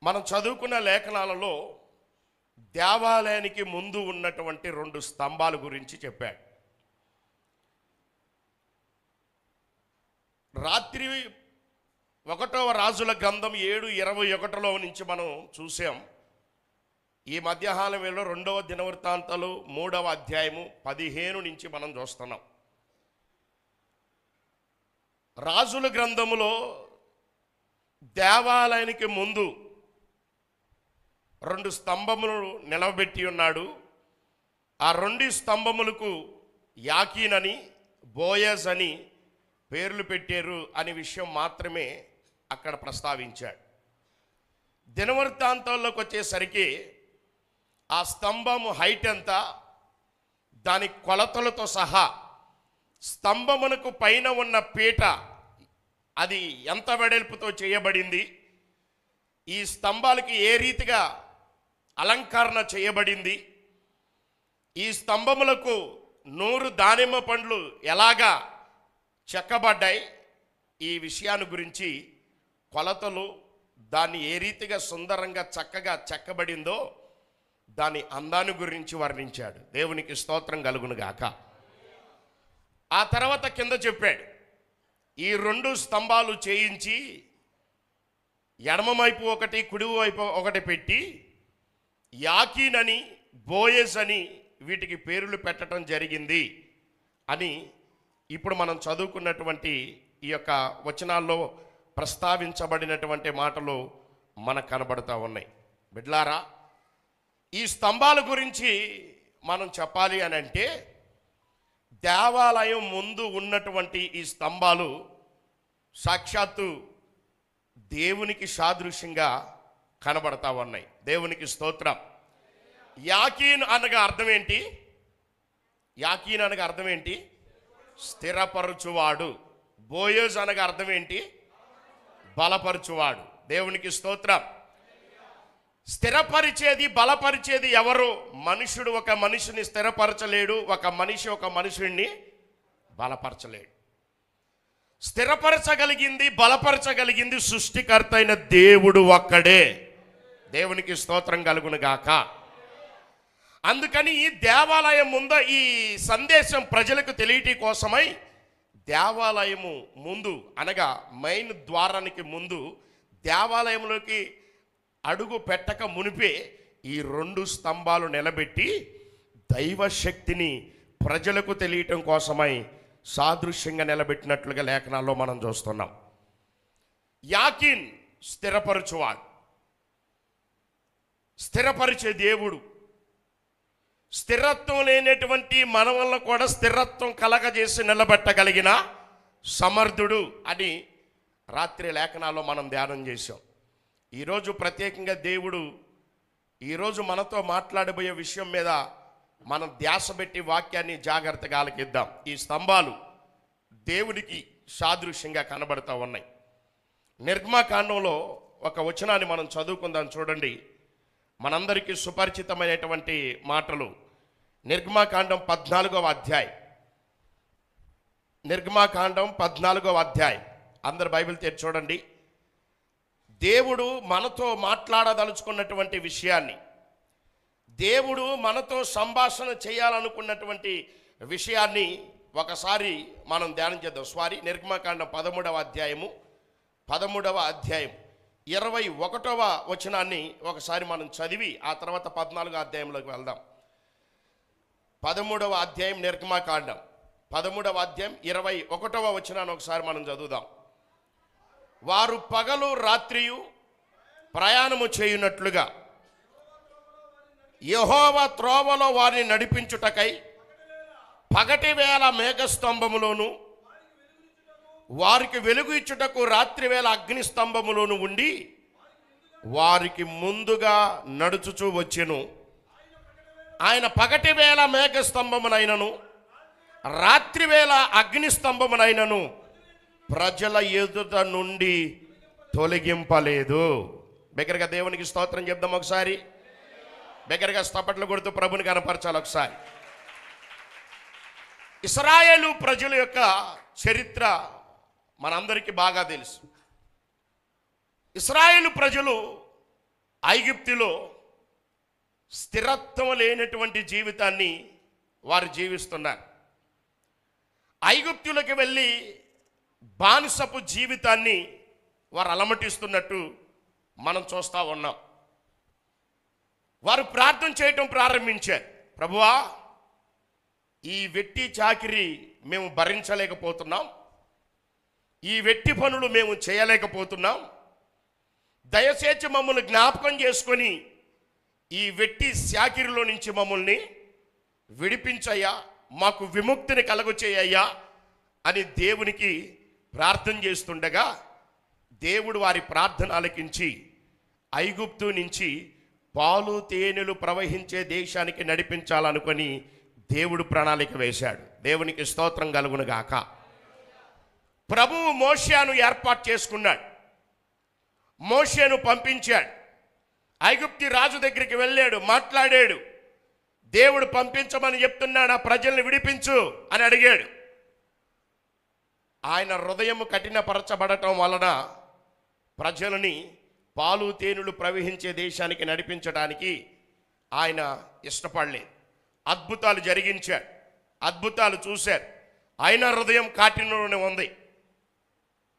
మనం చదువుకున్న లేఖనాలలో దేవాలయానికి ముందు ఉన్నటువంటి 2 స్తంభాల గురించి చెప్పాడు. రాత్రి 1వ రాజుల గ్రంథం 7:21 నుంచి మనం చూసాం. ఈ మధ్యాహ్నం వేళ 2వ దినవృత్తాంతాలు 3వ అధ్యాయము 15 నుంచి మనం చూస్తున్నాం. రాజుల గ్రంథములో దేవాలయానికి ముందు 2 స్తంభములు నిలబెట్టి ఉన్నాడు. ఆ 2 స్తంభములకు యాకీన్ అని బోయజ్ అని పేర్లు పెట్టారు అనే విషయం మాత్రమే అక్కడ ప్రస్తావించాడు. దినవృత్తాంతాల్లోకి వచ్చేసరికి ఆ స్తంభము హైట్ ఎంత, దాని కొలతలతో సహా స్తంభమునకు పైన ఉన్న పీట అది ఎంత వెడల్పుతో చేయబడింది, ఈ స్తంభాలకి ఏ రీతిగా అలంకరణ చేయబడింది, ఈ స్తంభములకు 100 దానిమ్మ పండ్లు ఎలాగా చెక్కబడ్డాయి, ఈ విషయాన్ని గురించి కొలతలు దాన్ని ఏ రీతిగా సుందరంగా చక్కగా చెక్కబడిందో దాని అందాన్ని గురించి వర్ణించాడు. దేవునికి స్తోత్రం కలుగును గాక. ఆ తర్వాత కింద చెప్పాడు, ఈ 2 స్తంభాలు చేయించి ఎడమ వైపు ఒకటి కుడి వైపు ఒకటి పెట్టి యాకీన్ అని బోయజ్ అని వీటికి పేర్లు పెట్టడం జరిగింది అని ఇప్పుడు మనం చదువుకున్నటువంటి ఈ యొక్క వచనాల్లో ప్రస్తావించబడినటువంటి మాటలు మనకు కనబడుతూ ఉన్నాయి. బిడ్లారా, ఈ స్తంభాల గురించి మనం చెప్పాలి అని అంటే దేవాలయం ముందు ఉన్నటువంటి ఈ స్తంభాలు సాక్షాత్తు దేవునికి సాదృశ్యంగా కనబడతా ఉన్నాయి. దేవునికి స్తోత్రం. యాకీన్ అనగా అర్థం ఏంటి? యాకీన్ అనగా అర్థం ఏంటి? స్థిరపరచువాడు. బోయజ్ అనగా అర్థం ఏంటి? బలపరచువాడు. దేవునికి స్తోత్రం. స్థిరపరిచేది బలపరిచేది ఎవరు? మనుషుడు ఒక మనిషిని స్థిరపరచలేడు, ఒక మనిషి ఒక మనుషుడిని బలపరచలేడు. స్థిరపరచగలిగింది బలపరచగలిగింది సృష్టికర్త అయిన దేవుడు ఒక్కడే. దేవునికి స్తోత్రం కలుగును గాక. అందుకని ఈ దేవాలయం ముందు ఈ సందేశం ప్రజలకు తెలియటి కోసమై దేవాలయము ముందు అనగా మెయిన్ ద్వారానికి ముందు దేవాలయంలోకి అడుగు పెట్టక మునిపే ఈ 2 స్తంభాలు నిలబెట్టి దైవశక్తిని ప్రజలకు తెలియటం కోసమై సాదృశ్యంగా నిలబెట్టినట్లుగా లేఖనాల్లో మనం చూస్తున్నాం. యాకీన్ స్థిరపరచువాడు, స్థిరపరిచే దేవుడు. స్థిరత్వం లేనటువంటి మన వల్ల కూడా స్థిరత్వం కలగజేసి నిలబెట్టగలిగిన సమర్థుడు అని రాత్రి లేఖనాల్లో మనం ధ్యానం చేశాం. ఈరోజు ప్రత్యేకంగా దేవుడు ఈరోజు మనతో మాట్లాడబోయే విషయం మీద మనం ధ్యాస పెట్టి వాక్యాన్ని జాగ్రత్తగా ఆలకిద్దాం. ఈ స్తంభాలు దేవునికి సాదృశ్యంగా కనబడుతూ ఉన్నాయి. నిర్గమకాండంలో ఒక వచనాన్ని మనం చదువుకుందాం. చూడండి, మనందరికీ సుపరిచితమైనటువంటి మాటలు. నిర్గమకాండం 14వ అధ్యాయం. నిర్గమకాండం 14వ అధ్యాయం. అందరు బైబిల్ తెరిచి చూడండి. దేవుడు మనతో మాట్లాడదలుచుకున్నటువంటి విషయాన్ని, దేవుడు మనతో సంభాషణ చేయాలనుకున్నటువంటి విషయాన్ని ఒకసారి మనం ధ్యానం చేద్దాం. నిర్గమకాండం 13వ అధ్యాయము 21వ వచనాన్ని ఒకసారి మనం చదివి ఆ తర్వాత 14వ అధ్యాయంలోకి వెళ్దాం. 13వ అధ్యాయం నిర్గమకాండం 13వ అధ్యాయం 21వ వచనాన్ని ఒకసారి మనం చదువుదాం. వారు పగలు రాత్రియు ప్రయాణము చేయునట్లుగా యెహోవా త్రోవలో వారిని నడిపించుటకై పగటి వేళ మేఘస్తంభములోను వారికి వెలుగు ఇచ్చుటకు రాత్రి వేళ అగ్ని స్తంభములోను ఉండి వారికి ముందుగా నడుచుచూ వచ్చెను. ఆయన పగటి వేళ మేఘస్తంభమునైనను రాత్రి వేళ అగ్ని స్తంభమునైనను ప్రజల ఎదుట నుండి తొలగింపలేదు. బిగ్గరగా దేవునికి స్తోత్రం చెప్దాం. ఒకసారి బిగ్గరగా స్తపట్లు కొడుతూ ప్రభుని కనపరచాలి. ఒకసారి ఇశ్రాయేలు ప్రజల యొక్క చరిత్ర మనందరికీ బాగా తెలుసు. ఇశ్రాయేలు ప్రజలు ఐగుప్తులో స్థిరత్వం లేనటువంటి జీవితాన్ని వారు జీవిస్తున్నారు. ఐగుప్తులకు వెళ్ళి బానిసపు జీవితాన్ని వారు అలమటిస్తున్నట్టు మనం చూస్తూ ఉన్నాం. వారు ప్రార్థన చేయటం ప్రారంభించారు. ప్రభువా, ఈ వెట్టి చాకిరి మేము భరించలేకపోతున్నాం, ఈ వెట్టి పనులు మేము చేయలేకపోతున్నాం, దయచేసి మమ్మల్ని జ్ఞాపకం చేసుకొని ఈ వెట్టి చాకిరిలో నుంచి మమ్మల్ని విడిపించయ్యా, మాకు విముక్తిని కలుగచేయ్యా అని దేవునికి ప్రార్థన చేస్తుండగా దేవుడు వారి ప్రార్థన ఆలకించి ఐగుప్తు నుంచి పాలు తేనెలు ప్రవహించే దేశానికి నడిపించాలనుకొని దేవుడు ప్రణాళిక వేశాడు. దేవునికి స్తోత్రం కలుగును గాక. ప్రభువు మోషేను ఏర్పాటు చేసుకున్నాడు. మోషేను పంపించాడు. ఐగుప్తి రాజు దగ్గరికి వెళ్ళాడు, మాట్లాడాడు. దేవుడు పంపించమని చెప్తున్నాడు, ఆ ప్రజల్ని విడిపించు అని అడిగాడు. ఆయన హృదయం కఠినపరచబడటం వలన ప్రజలని పాలు తేనెలు ప్రవహించే దేశానికి నడిపించడానికి ఆయన ఇష్టపడలేదు. అద్భుతాలు జరిగించాడు, అద్భుతాలు చూశారు. ఆయన హృదయం కాఠినంలోనే ఉంది.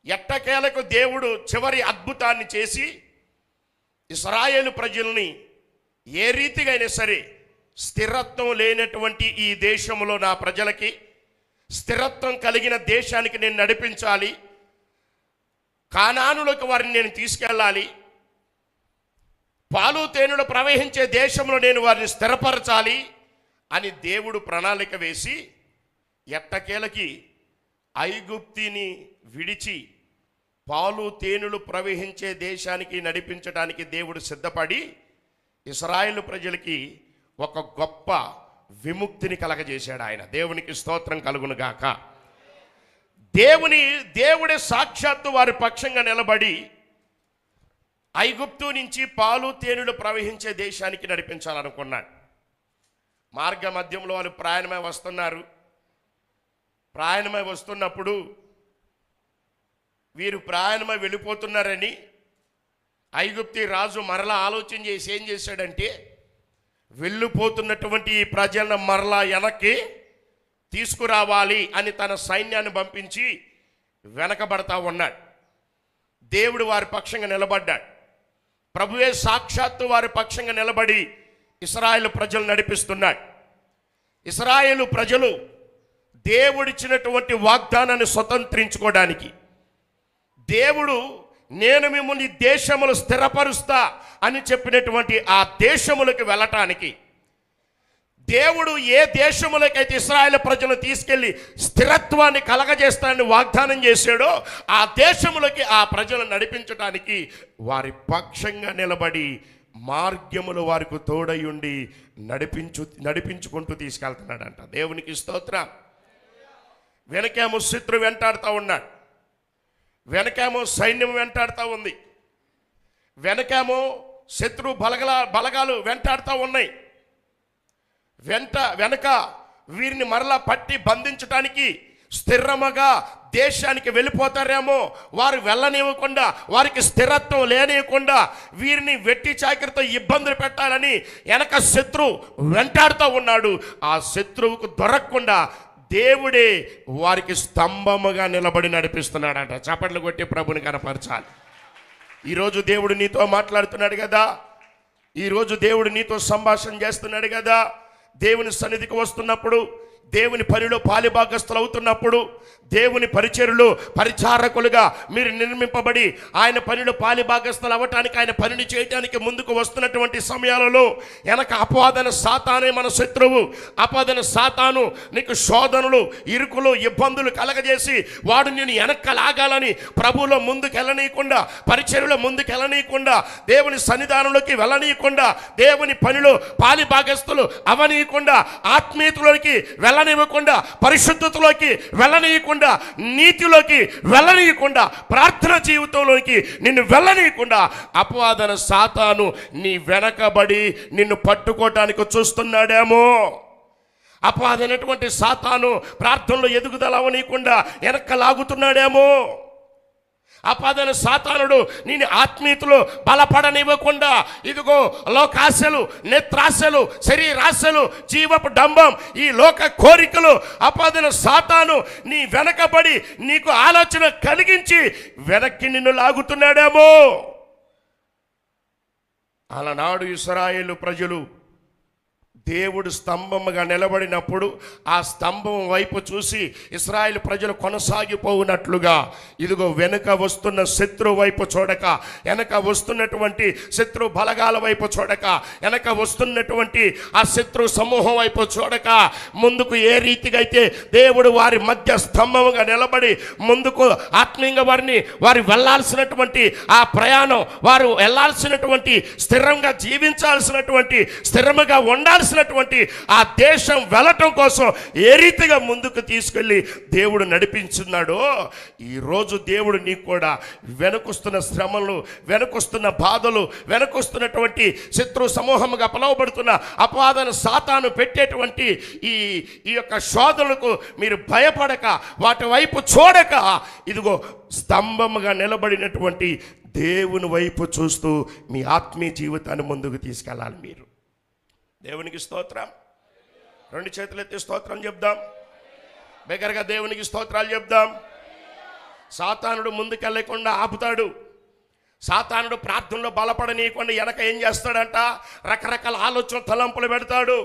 ఎట్టకేలకు దేవుడు చివరి అద్భుతాన్ని చేసి ఇశ్రాయేలు ప్రజల్ని ఏ రీతిగా అయినా సరే స్థిరత్వం లేనటువంటి ఈ దేశంలో నా ప్రజలకి స్థిరత్వం కలిగిన దేశానికి నేను నడిపించాలి, కానానులకు వారిని నేను తీసుకెళ్ళాలి, పాలు తేనెలు ప్రవహించే దేశంలో నేను వారిని స్థిరపరచాలి అని దేవుడు ప్రణాళిక వేసి ఎట్టకేలకి ఐగుప్తిని విడిచి పాలు తేనెలు ప్రవహించే దేశానికి నడిపించడానికి దేవుడు సిద్ధపడి ఇశ్రాయేలు ప్రజలకి ఒక గొప్ప విముక్తిని కలగజేశాడు ఆయన. దేవునికి స్తోత్రం కలుగును గాక. దేవుడే సాక్షాత్తు వారి పక్షంగా నిలబడి ఐగుప్తు నుంచి పాలు తేనెలు ప్రవహించే దేశానికి నడిపించాలనుకున్నాడు. మార్గ మధ్యంలో వాళ్ళు ప్రయాణమై వస్తున్నారు. ప్రయాణమై వస్తున్నప్పుడు వీరు ప్రయాణమై వెళ్ళిపోతున్నారని ఐగుప్తి రాజు మరలా ఆలోచన చేసి ఏం చేశాడంటే, వెళ్ళిపోతున్నటువంటి ఈ ప్రజలను మరలా వెనక్కి తీసుకురావాలి అని తన సైన్యాన్ని పంపించి వెనకబడతా ఉన్నాడు. దేవుడు వారి పక్షంగా నిలబడ్డాడు. ప్రభువే సాక్షాత్తు వారి పక్షంగా నిలబడి ఇశ్రాయేలు ప్రజలు నడిపిస్తున్నాడు. ఇశ్రాయేలు ప్రజలు దేవుడిచ్చినటువంటి వాగ్దానాన్ని స్వతంత్రించుకోవడానికి, దేవుడు నేను మిమ్మల్ని దేశములు స్థిరపరుస్తా అని చెప్పినటువంటి ఆ దేశములకు వెళ్ళటానికి, దేవుడు ఏ దేశములకైతే ఇశ్రాయేలు ప్రజలను తీసుకెళ్లి స్థిరత్వాన్ని కలగజేస్తానని వాగ్దానం చేశాడో ఆ దేశములకి ఆ ప్రజలను నడిపించడానికి వారి పక్షంగా నిలబడి మార్గములు వారికి తోడయుండి నడిపించుకుంటూ తీసుకెళ్తున్నాడంట. దేవునికి స్తోత్రం. వెనకేమో శత్రువు వెంటాడుతూ ఉన్నాడు, వెనకేమో సైన్యం వెంటాడుతూ ఉంది, వెనకేమో శత్రు బలగాలు వెంటాడుతూ ఉన్నాయి. వెనక వీరిని మరలా పట్టి బంధించడానికి స్థిరముగా దేశానికి వెళ్ళిపోతారేమో, వారు వెళ్ళనివ్వకుండా, వారికి స్థిరత్వం లేనివ్వకుండా వీరిని వెట్టి చాకిరితో ఇబ్బందులు పెట్టాలని వెనక శత్రువు వెంటాడుతూ ఉన్నాడు. ఆ శత్రువుకు దొరకకుండా దేవుడే వారికి స్తంభముగా నిలబడి నడిపిస్తున్నాడంట. చప్పట్లు కొట్టి ప్రభుని కనపరచాలి. ఈరోజు దేవుడు నీతో మాట్లాడుతున్నాడు కదా, ఈరోజు దేవుడు నీతో సంభాషణ చేస్తున్నాడు కదా. దేవుని సన్నిధికి వస్తున్నప్పుడు, దేవుని పనిలో పాలిభాగస్తులు అవుతున్నప్పుడు, దేవుని పరిచరులు పరిచారకులుగా మీరు నిర్మింపబడి ఆయన పనిలో పాలిభాగస్తులు అవ్వటానికి, ఆయన పనిని చేయటానికి ముందుకు వస్తున్నటువంటి సమయాలలో వెనక అపవాదన సాతానే మన శత్రువు. అపవాదన సాతాను నీకు శోధనలు, ఇరుకులు, ఇబ్బందులు కలగజేసి వాడు నేను వెనక్క లాగాలని, ప్రభువులో ముందుకు వెళ్ళనీయకుండా, పరిచర్యలో ముందుకు వెళ్ళనీయకుండా, దేవుని సన్నిధానంలోకి వెళ్ళనీయకుండా, దేవుని పనిలో పాలిభాగస్తులు అవనీయకుండా, ఆత్మీయతలోకి వెళ్ళనివ్వకుండా, పరిశుద్ధతలోకి వెళ్ళనీయకుండా, నీతిలోకి వెళ్ళనీయకుండా, ప్రార్థన జీవితంలోకి నిన్ను వెళ్ళనీయకుండా అపవాదన సాతాను నీ వెనకబడి నిన్ను పట్టుకోవటానికి చూస్తున్నాడేమో. అపవాదైనటువంటి సాతాను ప్రార్థనలో ఎదుగుదల అవనీయకుండా వెనక లాగుతున్నాడేమో. అపదన సాతానుడు నేను ఆత్మీయతలో బలపడనివ్వకుండా ఇదిగో లోకాశలు, నేత్రాశలు, శరీరాశలు, జీవపు డంబం, ఈ లోక కోరికలు అపదన సాతాను నీ వెనకబడి నీకు ఆలోచన కలిగించి వెనక్కి నిన్ను లాగుతున్నాడేమో. అలనాడు ఇశ్రాయేలు ప్రజలు దేవుడు స్తంభముగా నిలబడినప్పుడు ఆ స్తంభం వైపు చూసి ఇశ్రాయేలు ప్రజలు కొనసాగిపోవునట్లుగా ఇదిగో వెనుక వస్తున్న శత్రు వైపు చూడక, వెనక వస్తున్నటువంటి శత్రు బలగాల వైపు చూడక, వెనక వస్తున్నటువంటి ఆ శత్రు సమూహం వైపు చూడక ముందుకు ఏ రీతిగా అయితే దేవుడు వారి మధ్య స్తంభముగా నిలబడి ముందుకు ఆత్మీయంగా వారి వెళ్ళాల్సినటువంటి ఆ ప్రయాణం, వారు వెళ్ళాల్సినటువంటి స్థిరంగా జీవించాల్సినటువంటి, స్థిరముగా ఉండాల్సిన ఆ దేశం వెళ్ళటం కోసం ఏ రీతిగా ముందుకు తీసుకెళ్ళి దేవుడు నడిపించున్నాడో ఈరోజు దేవుడు నీకు కూడా వెనుకొస్తున్న శ్రమలు, వెనుకొస్తున్న బాధలు, వెనుకొస్తున్నటువంటి శత్రు సమూహముగా పిలువబడుతున్న అపవాదన సాతాను పెట్టేటువంటి ఈ యొక్క శోధనలకు మీరు భయపడక, వాటి వైపు చూడక ఇదిగో స్తంభముగా నిలబడినటువంటి దేవుని వైపు చూస్తూ మీ ఆత్మీయ జీవితాన్ని ముందుకు తీసుకెళ్ళాలి. మీరు దేవునికి స్తోత్రం. రెండు చేతులు ఎత్తి స్తోత్రం చెప్దాం. బిగ్గరగా దేవునికి స్తోత్రాలు చెప్దాం. సాతానుడు ముందుకెళ్ళకుండా ఆపుతాడు. సాతానుడు ప్రార్థనలో బలపడనీయకుండా వెనక ఏం చేస్తాడంట? రకరకాల ఆలోచన తలంపులు పెడతాడు.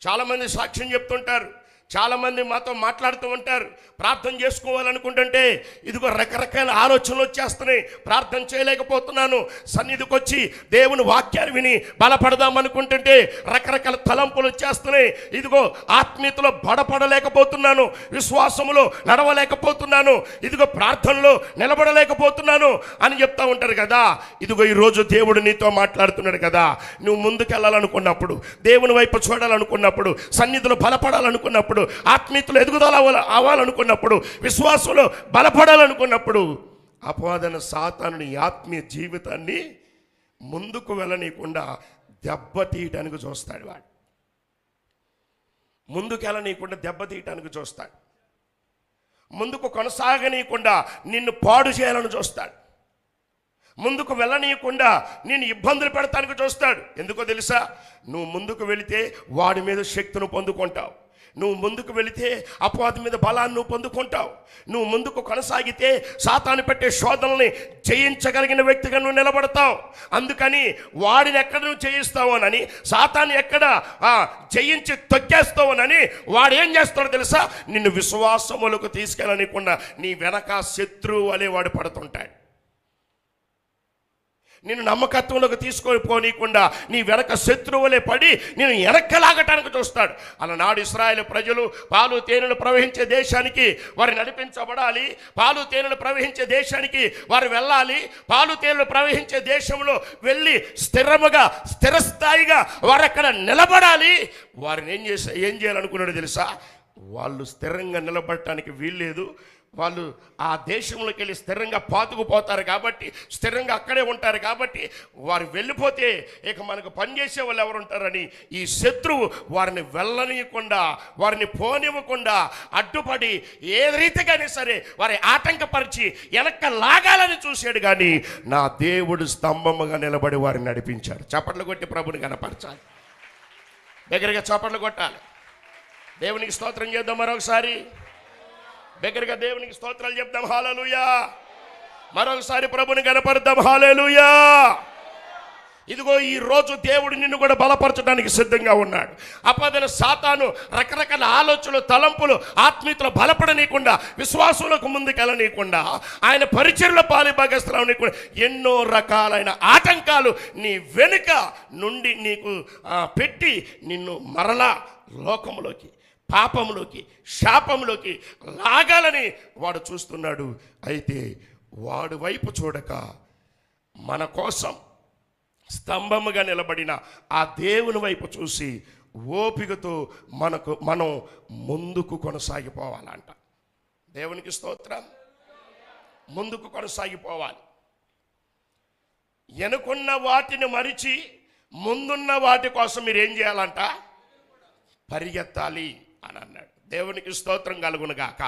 చాలామంది సాక్ష్యం చెప్తుంటారు, చాలామంది మాతో మాట్లాడుతూ ఉంటారు. ప్రార్థన చేసుకోవాలనుకుంటుంటే ఇదిగో రకరకాల ఆలోచనలు వచ్చేస్తున్నాయి, ప్రార్థన చేయలేకపోతున్నాను. సన్నిధికి వచ్చి దేవుని వాక్యాన్ని విని బలపడదాం అనుకుంటుంటే రకరకాల తలంపులు వచ్చేస్తున్నాయి. ఇదిగో ఆత్మీయతలో బలపడలేకపోతున్నాను, విశ్వాసములో నడవలేకపోతున్నాను, ఇదిగో ప్రార్థనలో నిలబడలేకపోతున్నాను అని చెప్తా ఉంటారు కదా. ఇదిగో ఈరోజు దేవుడు నీతో మాట్లాడుతున్నాడు కదా. నువ్వు ముందుకెళ్ళాలనుకున్నప్పుడు, దేవుని వైపు చూడాలనుకున్నప్పుడు, సన్నిధిలో బలపడాలనుకున్నప్పుడు, ఆత్మీయతలో ఎదుగుదల అవ్వాలనుకున్నప్పుడు, విశ్వాసంలో బలపడాలనుకున్నప్పుడు అపవాదన సాతానుని ఆత్మీయ జీవితాన్ని ముందుకు వెళ్ళనీయకుండా దెబ్బతీయటానికి చూస్తాడు. వాడు ముందుకు వెళ్ళనీయకుండా దెబ్బతీయటానికి చూస్తాడు. ముందుకు కొనసాగనీయకుండా నిన్ను పాడు చేయాలని చూస్తాడు. ముందుకు వెళ్ళనీయకుండా నేను ఇబ్బందులు పెడతానికి చూస్తాడు. ఎందుకో తెలుసా? నువ్వు ముందుకు వెళితే వాడి మీద శక్తిని పొందుకుంటావు. నువ్వు ముందుకు వెళితే అపవాది మీద బలాన్ని నువ్వు పొందుకుంటావు. నువ్వు ముందుకు కొనసాగితే సాతాను పెట్టే శోధనల్ని జయించగలిగిన వ్యక్తిగా నువ్వు నిలబడతావు. అందుకని వాడిని ఎక్కడ నువ్వు జయిస్తావోనని, సాతాను ఎక్కడ జయించి తొక్కేస్తావోనని వాడు ఏం చేస్తాడో తెలుసా? నిన్ను విశ్వాసములకు తీసుకెళ్ళనీయకుండా నీ వెనక శత్రువు వలె వాడు పడుతుంటాడు. నిన్ను నమ్మకత్వంలోకి తీసుకొని నీ వెనక శత్రువులే పడి నేను వెనక్కలాగటానికి చూస్తాడు. అలనాడు ఇశ్రాయేలు ప్రజలు పాలు తేనెలు ప్రవహించే దేశానికి వారు నడిపించబడాలి. పాలు తేనెలు ప్రవహించే దేశానికి వారు వెళ్ళాలి. పాలు తేనెలు ప్రవహించే దేశంలో వెళ్ళి స్థిరస్థాయిగా వారు అక్కడ నిలబడాలి. వారిని ఏం చేయాలనుకున్నాడో తెలుసా? వాళ్ళు స్థిరంగా నిలబడటానికి వీల్లేదు. వాళ్ళు ఆ దేశంలోకి వెళ్ళి స్థిరంగా పాతుకుపోతారు కాబట్టి, స్థిరంగా అక్కడే ఉంటారు కాబట్టి, వారు వెళ్ళిపోతే ఇక మనకు పనిచేసే వాళ్ళు ఎవరు ఉంటారని ఈ శత్రువు వారిని వెళ్ళనీయకుండా, వారిని పోనివ్వకుండా అడ్డుపడి ఏ రీతిగానే సరే వారి ఆటంకపరిచి వెనక్క లాగాలని చూశాడు. కానీ నా దేవుడు స్తంభముగా నిలబడి వారిని నడిపించాడు. చప్పట్లు కొట్టి ప్రభుని కనపరచాలి. దగ్గరగా చప్పట్లు కొట్టాలి. దేవునికి స్తోత్రం చేద్దాం. మరొకసారి దగ్గరగా దేవునికి స్తోత్రాలు చెప్దాం. హల్లెలూయా. మరొకసారి ప్రభుని కనపరుద్దాం. హల్లెలూయా. ఇదిగో ఈ రోజు దేవుడు నిన్ను కూడా బలపరచడానికి సిద్ధంగా ఉన్నాడు. అపవాది సాతాను రకరకాల ఆలోచనలు, తలంపులు ఆత్మీయతలో బలపడనీయకుండా, విశ్వాసంలోకి ముందుకెళ్ళనీయకుండా, ఆయన పరిచర్యలో పాలిభాగస్తులవనీయకుండా ఎన్నో రకాలైన ఆటంకాలు నీ వెనుక నుండి నీకు పెట్టి నిన్ను మరలా లోకంలోకి, పాపంలోకి, శాపంలోకి లాగాలని వాడు చూస్తున్నాడు. అయితే వాడు వైపు చూడక మన కోసం స్తంభముగా నిలబడిన ఆ దేవుని వైపు చూసి ఓపికతో మనం ముందుకు కొనసాగిపోవాలంట. దేవునికి స్తోత్రం. ముందుకు కొనసాగిపోవాలి. వెనుకున్న వాటిని మరిచి ముందున్న వాటి కోసం మీరు ఏం చేయాలంట? పరిగెత్తాలి అని అన్నాడు. దేవునికి స్తోత్రం కలుగును గాక.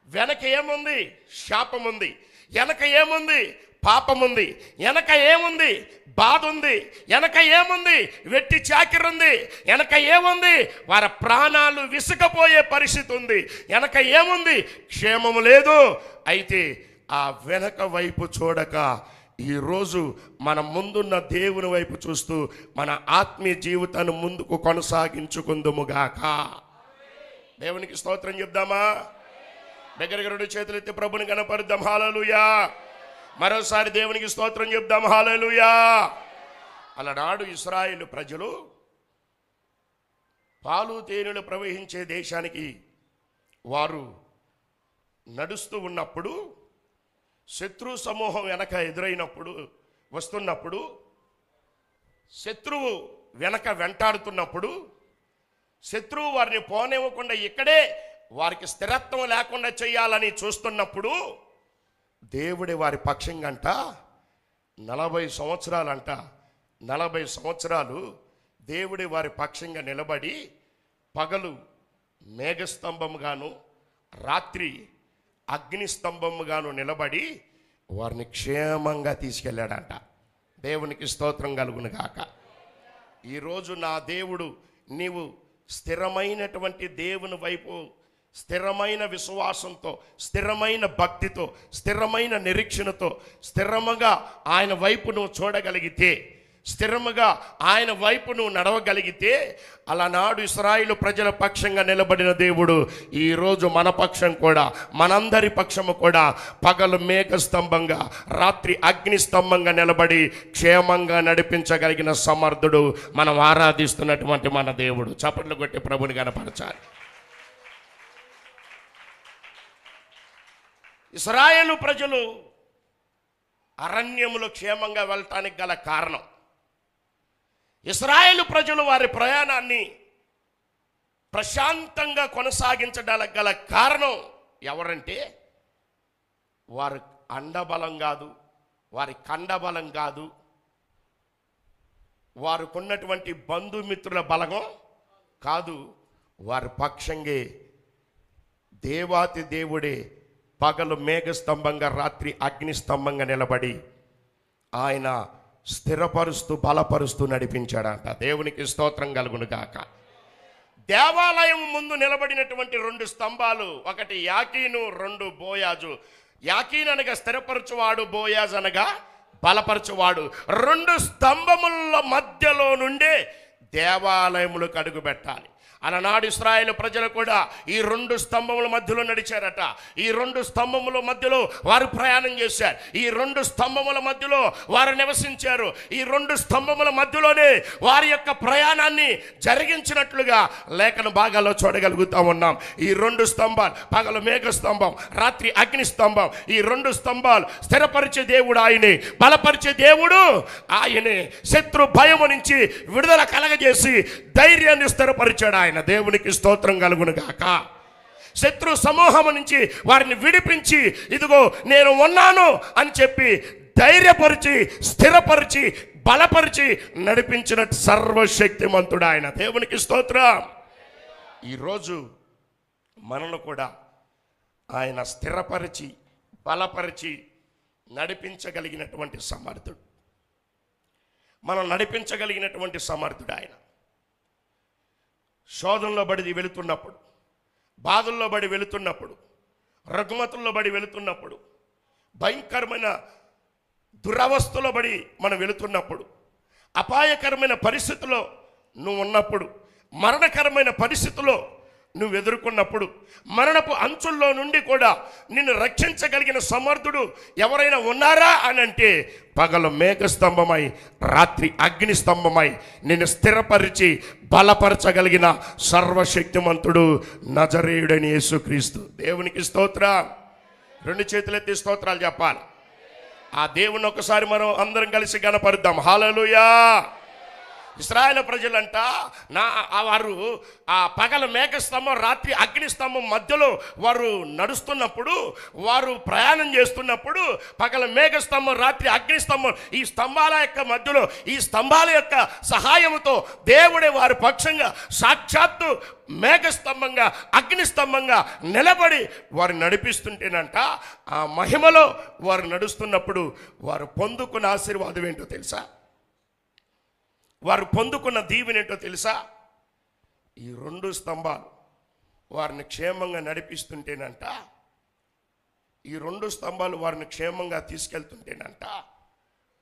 వెనక ఏముంది? శాపం ఉంది. వెనక ఏముంది? పాపం ఉంది. వెనక ఏముంది? బాధ ఉంది. వెనక ఏముంది? వెట్టి చాకిరి ఉంది. వెనక ఏముంది? వారి ప్రాణాలు విసుకపోయే పరిస్థితి ఉంది. వెనక ఏముంది? క్షేమము లేదు. అయితే ఆ వెనక వైపు చూడక ఈరోజు మన ముందున్న దేవుని వైపు చూస్తూ మన ఆత్మీయ జీవితాన్ని ముందుకు కొనసాగించుకుందుముగాక. దేవునికి స్తోత్రం చెప్దామా? దగ్గరగా రెండు చేతులు ఎత్తి ప్రభుని కనపరుద్దాం. హల్లెలూయా. మరోసారి దేవునికి స్తోత్రం చెప్దాం. హల్లెలూయా. అలనాడు ఇశ్రాయేలు ప్రజలు పాలు తేనెలు ప్రవహించే దేశానికి వారు నడుస్తూ ఉన్నప్పుడు, శత్రు సమూహం వెనక ఎదురైనప్పుడు, వస్తున్నప్పుడు, శత్రువు వెనక వెంటాడుతున్నప్పుడు, శత్రువు వారిని పోనివ్వకుండా ఇక్కడే వారికి స్థిరత్వం లేకుండా చేయాలని చూస్తున్నప్పుడు, దేవుడి వారి పక్షంగంట 40 సంవత్సరాలంట 40 సంవత్సరాలు దేవుడి వారి పక్షంగా నిలబడి పగలు మేఘస్తంభముగాను రాత్రి అగ్నిస్తంభముగాను నిలబడి వారిని క్షేమంగా తీసుకెళ్ళాడంట. దేవునికి స్తోత్రం కలుగును గాక. ఈరోజు నా దేవుడు నీవు స్థిరమైనటువంటి దేవుని వైపు స్థిరమైన విశ్వాసంతో, స్థిరమైన భక్తితో, స్థిరమైన నిరీక్షణతో స్థిరముగా ఆయన వైపు నువ్వు చూడగలిగితే, స్థిరముగా ఆయన వైపు నువ్వు నడవగలిగితే, అలనాడు ఇశ్రాయేలు ప్రజల పక్షంగా నిలబడిన దేవుడు ఈరోజు మన పక్షం కూడా, మనందరి పక్షము కూడా పగలు మేఘస్తంభంగా రాత్రి అగ్నిస్తంభంగా నిలబడి క్షేమంగా నడిపించగలిగిన సమర్థుడు మనం ఆరాధిస్తున్నటువంటి మన దేవుడు. చప్పట్లు కొట్టి ప్రభుని కనపరచాలి. ఇశ్రాయేలు ప్రజలు అరణ్యములో క్షేమంగా వెళ్ళటానికి గల కారణం, ఇశ్రాయేలు ప్రజలు వారి ప్రయాణాన్ని ప్రశాంతంగా కొనసాగించడానికి గల కారణం ఎవరంటే, వారి అండబలం కాదు, వారి కండబలం కాదు, వారికున్నటువంటి బంధుమిత్రుల బలగం కాదు, వారి పక్షంగే దేవాతి దేవుడే పగలు మేఘస్తంభంగా రాత్రి అగ్నిస్తంభంగా నిలబడి ఆయన స్థిరపరుస్తూ బలపరుస్తూ నడిపించాడంట. దేవునికి స్తోత్రం కలుగును గాక. దేవాలయం ముందు నిలబడినటువంటి 2 స్తంభాలు, ఒకటి యాకీను, 2 బోయాజు. యాకీన్ అనగా స్థిరపరచువాడు, బోయాజ్ అనగా బలపరచువాడు. 2 స్తంభముల మధ్యలో నుండే దేవాలయములకు అడుగు పెట్టాలి. అలనాడు ఇశ్రాయేలు ప్రజలు కూడా ఈ 2 స్తంభముల మధ్యలో నడిచారట. ఈ 2 స్తంభముల మధ్యలో వారు ప్రయాణం చేశారు. ఈ 2 స్తంభముల మధ్యలో వారు నివసించారు. ఈ 2 స్తంభముల మధ్యలోనే వారి యొక్క ప్రయాణాన్ని జరిగించినట్లుగా లేఖన భాగాల్లో చూడగలుగుతా ఉన్నాం. ఈ 2 స్తంభాలు, పగలు మేఘ స్తంభం, రాత్రి అగ్ని స్తంభం, ఈ 2 స్తంభాలు స్థిరపరిచే దేవుడు ఆయనే, బలపరిచే దేవుడు ఆయనే. శత్రు భయము నుంచి విడుదల కలగజేసి ధైర్యాన్ని స్థిరపరిచాడు ఆయన. దేవునికి స్తోత్రం కలుగును గాక. శత్రు సమూహము నుంచి వారిని విడిపించి, ఇదిగో నేను ఉన్నాను అని చెప్పి ధైర్యపరిచి, స్థిరపరిచి, బలపరిచి నడిపించిన సర్వశక్తిమంతుడు ఆయన. దేవునికి స్తోత్రం. ఈరోజు మనల్ని కూడా ఆయన స్థిరపరిచి, బలపరిచి నడిపించగలిగినటువంటి సమర్థుడు, మనం నడిపించగలిగినటువంటి సమర్థుడు ఆయన. శోధనలో బడి వెళుతున్నప్పుడు, బాధల్లో బడి వెళుతున్నప్పుడు, రుగ్మతుల్లో బడి వెళుతున్నప్పుడు, భయంకరమైన దురవస్థలో బడి మనం వెళుతున్నప్పుడు, అపాయకరమైన పరిస్థితుల్లో నువ్వు ఉన్నప్పుడు, మరణకరమైన పరిస్థితుల్లో నువ్వు ఎదుర్కొన్నప్పుడు, మరణపు అంచుల్లో నుండి కూడా నిన్ను రక్షించగలిగిన సమర్థుడు ఎవరైనా ఉన్నారా అని అంటే, పగలు మేఘస్తంభమై రాత్రి అగ్ని స్తంభమై నిన్ను స్థిరపరిచి బలపరచగలిగిన సర్వశక్తిమంతుడు నజరేయుడైన యేసుక్రీస్తు. దేవునికి స్తోత్రం. 2 చేతులెత్తి స్తోత్రాలు చెప్పాలి. ఆ దేవుని ఒకసారి మనం అందరం కలిసి గణపరుద్దాం. హల్లెలూయా. ఇశ్రాయేలు ప్రజలంట వారు ఆ పగల మేఘస్తంభం రాత్రి అగ్నిస్తంభం మధ్యలో వారు నడుస్తున్నప్పుడు, వారు ప్రయాణం చేస్తున్నప్పుడు పగల మేఘస్తంభం రాత్రి అగ్నిస్తంభం ఈ స్తంభాల యొక్క మధ్యలో, ఈ స్తంభాల యొక్క సహాయంతో దేవుడే వారి పక్షంగా సాక్షాత్తు మేఘస్తంభంగా అగ్నిస్తంభంగా నిలబడి వారు నడిపిస్తుంటేనంట ఆ మహిమలో వారు నడుస్తున్నప్పుడు వారు పొందుకున్న ఆశీర్వాదం ఏంటో తెలుసా? వారు పొందుకున్న దీవెనేంటో తెలుసా? ఈ 2 స్తంభాలు వారిని క్షేమంగా నడిపిస్తుంటేనంట, ఈ 2 స్తంభాలు వారిని క్షేమంగా తీసుకెళ్తుంటేనంట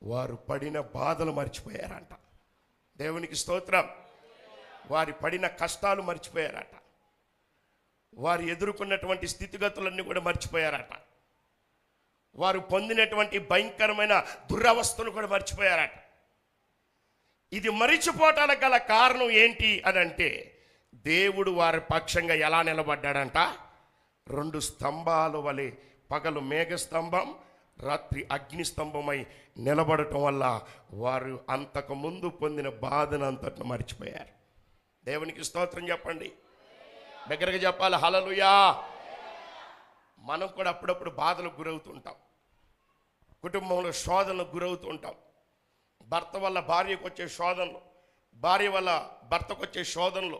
వారు పడిన బాధలు మర్చిపోయారంట. దేవునికి స్తోత్రం. వారి పడిన కష్టాలు మర్చిపోయారట. వారు ఎదుర్కొన్నటువంటి స్థితిగతులన్నీ కూడా మర్చిపోయారట. వారు పొందినటువంటి భయంకరమైన దురవస్థలు కూడా మర్చిపోయారట. ఇది మరిచిపోవటానికి గల కారణం ఏంటి అని అంటే, దేవుడు వారి పక్షంగా ఎలా నిలబడ్డాడంట? 2 స్తంభాల వలె, పగలు మేఘస్తంభం రాత్రి అగ్నిస్తంభమై నిలబడటం వల్ల వారు అంతకు ముందు పొందిన బాధను అంతటిని మర్చిపోయారు. దేవునికి స్తోత్రం చెప్పండి. దగ్గరగా చెప్పాలి హల్లెలూయా. మనం కూడా అప్పుడప్పుడు బాధలకు గురవుతుంటాం, కుటుంబంలో శోధనలకు గురవుతుంటాం. భర్త వల్ల భార్యకు వచ్చే శోధనలు, భార్య వల్ల భర్తకు వచ్చే శోధనలు,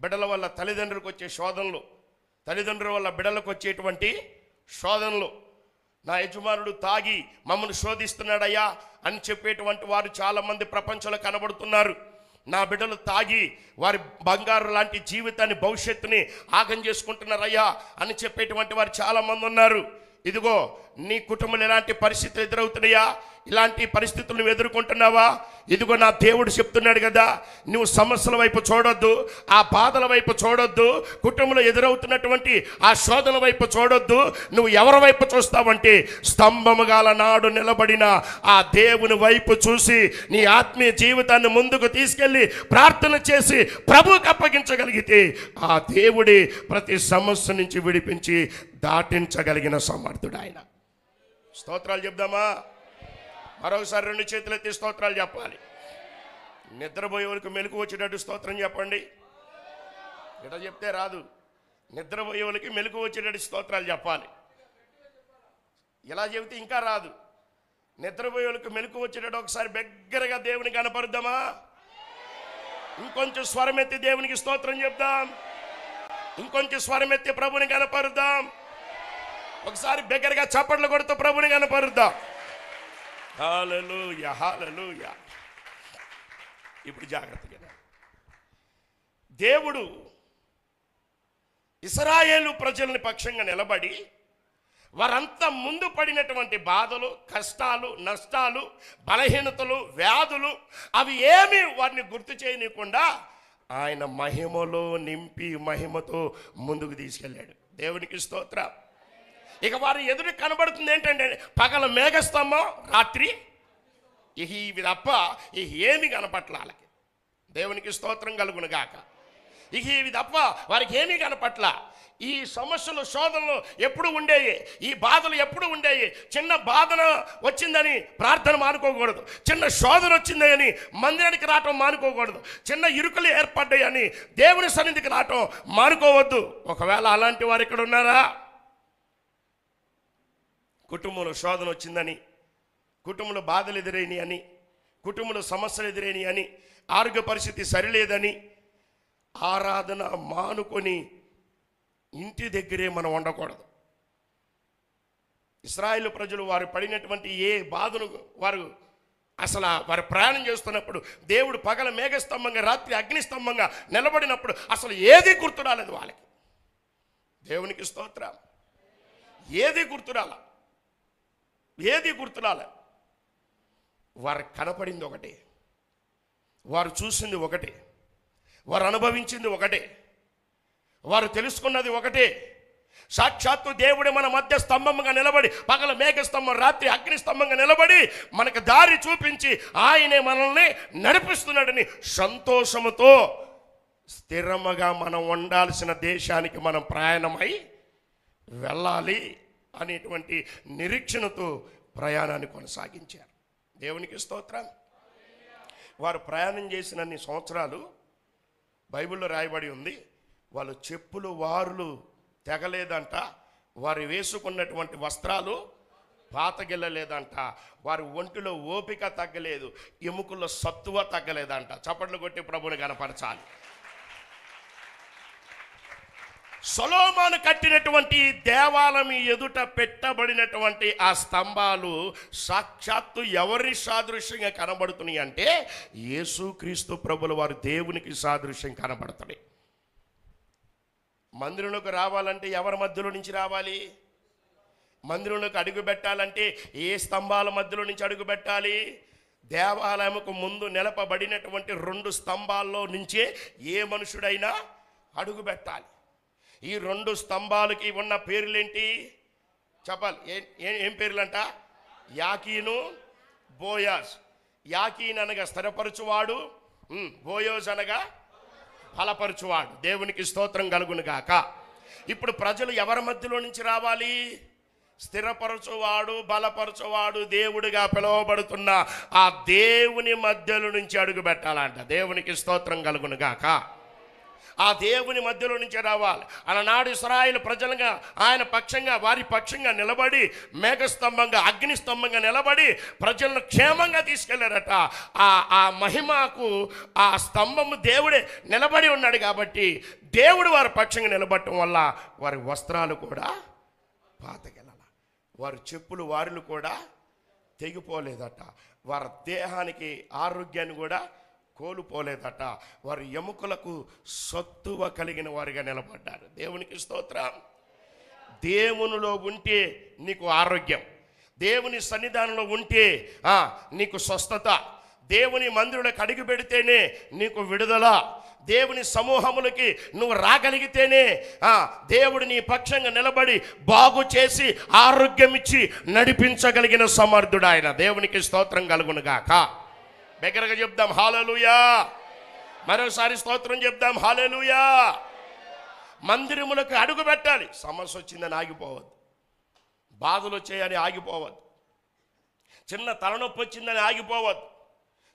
బిడ్డల వల్ల తల్లిదండ్రులకు వచ్చే శోధనలు, తల్లిదండ్రుల వల్ల బిడ్డలకు వచ్చేటువంటి శోధనలు. నా యజమానుడు తాగి మమ్మల్ని శోధిస్తున్నాడయ్యా అని చెప్పేటువంటి వారు చాలామంది ప్రపంచంలో కనబడుతున్నారు. నా బిడ్డలు తాగి వారి బంగారు లాంటి జీవితాన్ని, భవిష్యత్తుని ఆగం చేసుకుంటున్నారయ్యా అని చెప్పేటువంటి వారు చాలామంది ఉన్నారు. ఇదిగో నీ కుటుంబంలో ఎలాంటి పరిస్థితులు ఎదురవుతున్నాయా? ఇలాంటి పరిస్థితులు నువ్వు ఎదుర్కొంటున్నావా? ఇదిగో నా దేవుడు చెప్తున్నాడు కదా, నువ్వు సమస్యల వైపు చూడొద్దు, ఆ బాధల వైపు చూడొద్దు, కుటుంబంలో ఎదురవుతున్నటువంటి ఆ శోధన వైపు చూడొద్దు. నువ్వు ఎవరి వైపు చూస్తావంటే స్తంభముగాల నాడు నిలబడిన ఆ దేవుని వైపు చూసి నీ ఆత్మీయ జీవితాన్ని ముందుకు తీసుకెళ్ళి ప్రార్థన చేసి ప్రభువుకి అప్పగించగలిగితే ఆ దేవుడే ప్రతి సమస్య నుంచి విడిపించి దాటించగలిగిన సమర్థుడు ఆయన. స్తోత్రాలు చెప్దామా? మరొకసారి 2 చేతులు ఎత్తి స్తోత్రాలు చెప్పాలి. నిద్రపోయే వాళ్ళకి మెలకు వచ్చేటట్టు స్తోత్రం చెప్పండి. ఇట్లా చెప్తే రాదు. నిద్రపోయే వాళ్ళకి మెలకు వచ్చేటట్టు స్తోత్రాలు చెప్పాలి. ఇలా చెబితే ఇంకా రాదు. నిద్రపోయే వాళ్ళకి మెలకు వచ్చేటట్టు ఒకసారి బిగ్గరగా దేవునికి కనపరుద్దామా? ఇంకొంచెం స్వరమెత్తి దేవునికి స్తోత్రం చెప్దాం. ఇంకొంచెం స్వరమెత్తి ప్రభుని కనపరుద్దాం. ఒకసారి బిగ్గరగా చప్పట్లు కొడుతూ ప్రభుని కనపరుద్దాం. హల్లెలూయా, హల్లెలూయా. ఇప్పుడు జాగ్రత్తగా, దేవుడు ఇశ్రాయేలు ప్రజల్ని పక్షంగా నిలబడి వారంతా ముందు పడినటువంటి బాధలు, కష్టాలు, నష్టాలు, బలహీనతలు, వ్యాధులు అవి ఏమీ వారిని గుర్తు చేయనీయకుండా ఆయన మహిమలో నింపి మహిమతో ముందుకు తీసుకెళ్ళాడు. దేవునికి స్తోత్రం. ఇక వారి ఎదురు కనబడుతుంది ఏంటంటే పగల మేఘస్తంభం, రాత్రి ఇవి తప్ప ఏమి కనపట్ల వాళ్ళకి. దేవునికి స్తోత్రం కలుగును గాక. ఇవి తప్ప వారికి ఏమీ కనపట్ల. ఈ సమస్యలు, శోధనలు ఎప్పుడు ఉండేవి, ఈ బాధలు ఎప్పుడు ఉండేవి. చిన్న బాధన వచ్చిందని ప్రార్థన మానుకోకూడదు, చిన్న శోధన వచ్చిందని మందిరానికి రావటం మానుకోకూడదు, చిన్న ఇరుకులు ఏర్పడ్డాయని దేవుని సన్నిధికి రావటం మానుకోవద్దు. ఒకవేళ అలాంటి వారు ఇక్కడ ఉన్నారా? కుటుంబంలో శోధన వచ్చిందని, కుటుంబంలో బాధలు ఎదురైనాయి అని, కుటుంబంలో సమస్యలు ఎదురైనాయి అని, ఆరోగ్య పరిస్థితి సరిలేదని ఆరాధన మానుకొని ఇంటి దగ్గరే మనం ఉండకూడదు. ఇశ్రాయేలు ప్రజలు వారు పడినటువంటి ఏ బాధను వారు అసలు వారు ప్రయాణం చేస్తున్నప్పుడు దేవుడు పగల మేఘస్తంభంగా రాత్రి అగ్నిస్తంభంగా నిలబడినప్పుడు అసలు ఏది గుర్తు రాలేదు వాళ్ళకి. దేవునికి స్తోత్రం. ఏది గుర్తురాల, ఏది గుర్తురాల. వారు కనపడింది ఒకటే, వారు చూసింది ఒకటే, వారు అనుభవించింది ఒకటే, వారు తెలుసుకున్నది ఒకటే. సాక్షాత్తు దేవుడే మన మధ్య స్తంభంగా నిలబడి, పగల మేఘస్తంభం రాత్రి అగ్నిస్తంభంగా నిలబడి మనకు దారి చూపించి ఆయనే మనల్ని నడిపిస్తున్నాడని సంతోషముతో స్థిరముగా మనం ఉండాల్సిన దేశానికి మనం ప్రయాణమై వెళ్ళాలి అనేటువంటి నిరీక్షణతో ప్రయాణాన్ని కొనసాగించారు. దేవునికి స్తోత్రం. వారు ప్రయాణం చేసినన్ని సంవత్సరాలు బైబిల్లో రాయబడి ఉంది, వాళ్ళు చెప్పులు వారులు తెగలేదంట, వారు వేసుకున్నటువంటి వస్త్రాలు పాతగిల్లలేదంట, వారి ఒంటిలో ఓపిక తగ్గలేదు, ఎముకల్లో సత్తువ తగ్గలేదంట. చప్పట్లు కొట్టి ప్రభుని కనపరచాలి. సొలొమోను కట్టినటువంటి దేవాలయం ఎదుట పెట్టబడినటువంటి ఆ స్తంభాలు సాక్షాత్తు ఎవరి సాదృశ్యంగా కనబడుతున్నాయి అంటే యేసుక్రీస్తు ప్రభుల వారు దేవునికి సాదృశ్యం కనబడుతున్నాయి. మందిరంలోకి రావాలంటే ఎవరి మధ్యలో నుంచి రావాలి? మందిరంలోకి అడుగు పెట్టాలంటే ఏ స్తంభాల మధ్యలో నుంచి అడుగు పెట్టాలి? దేవాలయముకు ముందు నిలపబడినటువంటి 2 స్తంభాల్లో నుంచే ఏ మనుషుడైనా అడుగు పెట్టాలి. ఈ 2 స్తంభాలకి ఉన్న పేర్లేంటి చెప్పాలి? ఏం పేర్లంట? యాకీను, బోయాజ్. యాకీన్ అనగా స్థిరపరచువాడు, బోయోజ్ అనగా బలపరచువాడు. దేవునికి స్తోత్రం కలుగును గాక. ఇప్పుడు ప్రజలు ఎవరి మధ్యలో నుంచి రావాలి? స్థిరపరచువాడు, బలపరచువాడు, దేవుడిగా పిలువబడుతున్న ఆ దేవుని మధ్యలో నుంచి అడుగు పెట్టాలంట. దేవునికి స్తోత్రం కలుగును గాక. ఆ దేవుని మధ్యలో నుంచి రావాలి. అలనాడు ఇశ్రాయేలు ప్రజలుగా ఆయన పక్షంగా, వారి పక్షంగా నిలబడి మేఘస్తంభంగా, అగ్నిస్తంభంగా నిలబడి ప్రజలను క్షేమంగా తీసుకెళ్లారట. ఆ మహిమకు ఆ స్తంభము దేవుడే నిలబడి ఉన్నాడు కాబట్టి దేవుడు వారి పక్షంగా నిలబడటం వల్ల వారి వస్త్రాలు కూడా పాతగెల, వారి చెప్పులు వారులు కూడా తెగిపోలేదట, వారి దేహానికి ఆరోగ్యాన్ని కూడా కోల్పోలేదట, వారి ఎముకలకు సత్తువ కలిగిన వారిగా నిలబడ్డారు. దేవునికి స్తోత్రం. దేవునిలో ఉంటే నీకు ఆరోగ్యం, దేవుని సన్నిధానంలో ఉంటే నీకు స్వస్థత, దేవుని మందిరంలోకి అడుగు పెడితేనే నీకు విడుదల, దేవుని సమూహములకి నువ్వు రాగలిగితేనే దేవుడు నీ పక్షంగా నిలబడి బాగు చేసి ఆరోగ్యం ఇచ్చి నడిపించగలిగిన సమర్థుడు ఆయన. దేవునికి స్తోత్రం కలుగును గాక. దగ్గరగా చెప్దాం హల్లెలూయా. మరోసారి స్తోత్రం చెప్దాం హల్లెలూయా. మందిరములకు అడుగు పెట్టాలి. సమస్య వచ్చిందని ఆగిపోవద్దు, బాధలు వచ్చాయని ఆగిపోవద్దు, చిన్న తలనొప్పి వచ్చిందని ఆగిపోవద్దు,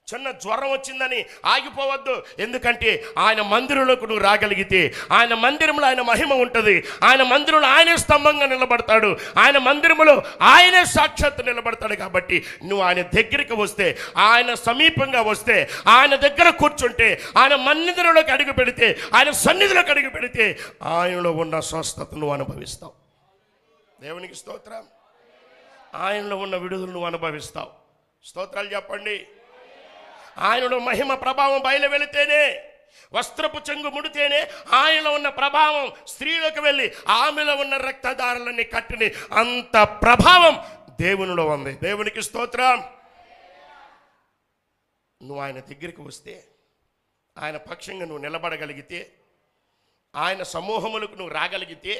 చిన్న జ్వరం వచ్చిందని ఆగిపోవద్దు. ఎందుకంటే ఆయన మందిరంలోకి నువ్వు రాగలిగితే ఆయన మందిరంలో ఆయన మహిమ ఉంటుంది, ఆయన మందిరంలో ఆయనే స్తంభంగా నిలబడతాడు, ఆయన మందిరంలో ఆయనే సాక్షాత్తు నిలబడతాడు. కాబట్టి నువ్వు ఆయన దగ్గరికి వస్తే, ఆయన సమీపంగా వస్తే, ఆయన దగ్గర కూర్చుంటే, ఆయన మందిరంలోకి అడుగు పెడితే, ఆయన సన్నిధిలోకి అడుగు పెడితే ఆయనలో ఉన్న స్వస్థత నువ్వు అనుభవిస్తావు. దేవునికి స్తోత్రం. ఆయనలో ఉన్న విడుదల నువ్వు అనుభవిస్తావు. స్తోత్రాలు చెప్పండి. ఆయనలో మహిమ ప్రభావం బయలు వెళితేనే, వస్త్రపు చెంగు ముడితేనే ఆయనలో ఉన్న ప్రభావం స్త్రీలోకి వెళ్ళి ఆమెలో ఉన్న రక్తధారలన్నీ కట్టిని అంత ప్రభావం దేవునిలో ఉంది. దేవునికి స్తోత్రం. నువ్వు ఆయన దగ్గరికి వస్తే, ఆయన పక్షంగా నువ్వు నిలబడగలిగితే, ఆయన సమూహములకు నువ్వు రాగలిగితే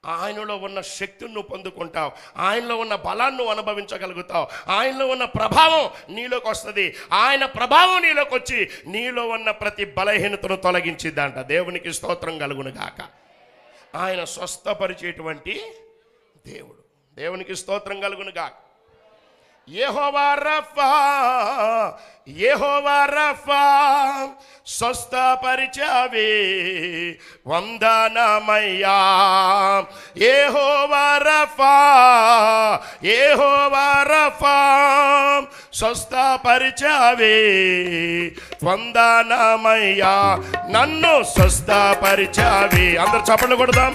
ఆయనలో ఉన్న శక్తిని నువ్వు పొందుకుంటావు, ఆయనలో ఉన్న బలాన్ని నువ్వు అనుభవించగలుగుతావు, ఆయనలో ఉన్న ప్రభావం నీలోకి వస్తుంది. ఆయన ప్రభావం నీలోకి వచ్చి నీలో ఉన్న ప్రతి బలహీనతను తొలగించిద్దంట. దేవునికి స్తోత్రం కలుగును గాక. ఆయన స్వస్థపరిచేటువంటి దేవుడు. దేవునికి స్తోత్రం కలుగును గాక. యెహోవా రఫా, యెహోవా రఫా, స్వస్థపరిచావే వందనమయ్యా. యెహోవా రఫా, యెహోవా రఫా, స్వస్థపరిచావే వందనమయ్యా. నన్ను స్వస్థపరిచావే. అందరూ చప్పట్లు కొడదాం.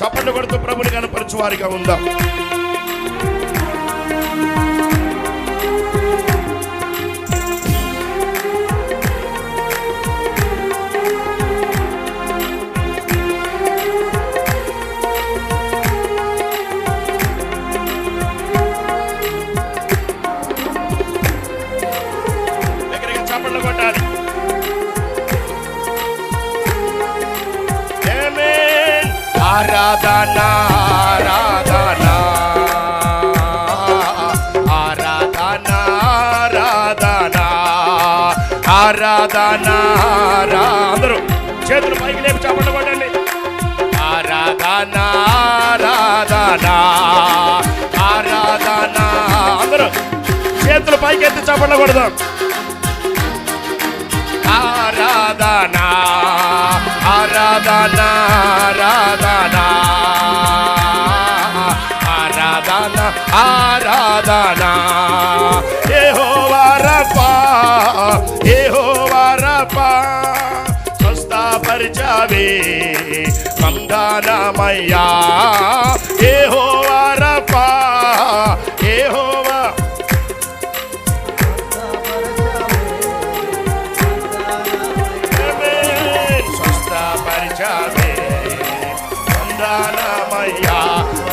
చప్పట్లు కొడుతూ ప్రభుని కనపరచు వారిగా ఉందాం. ఆరాధనా ఆరాధనా ఆరాధనా ఆరాధనా ఆరాధనా. అందరూ చేతులు పైకి లేపి చప్పట్లు కొట్టండి. ఆరాధనా ఆరాధనా ఆరాధనా. అందరూ చేతులు పైకి ఎత్తి చప్పట్లు కొడదాం. ఆరాధనా ఆరాధనా ఆరాధనా ఆరాధనా ఆరాధనా యెహోవా రఫా యెహోవా రఫా స్వస్థపరిచావే వందనమయ్యా యెహోవా రఫా యెహోవా స్వస్థపరిచావే వందనమయ్యా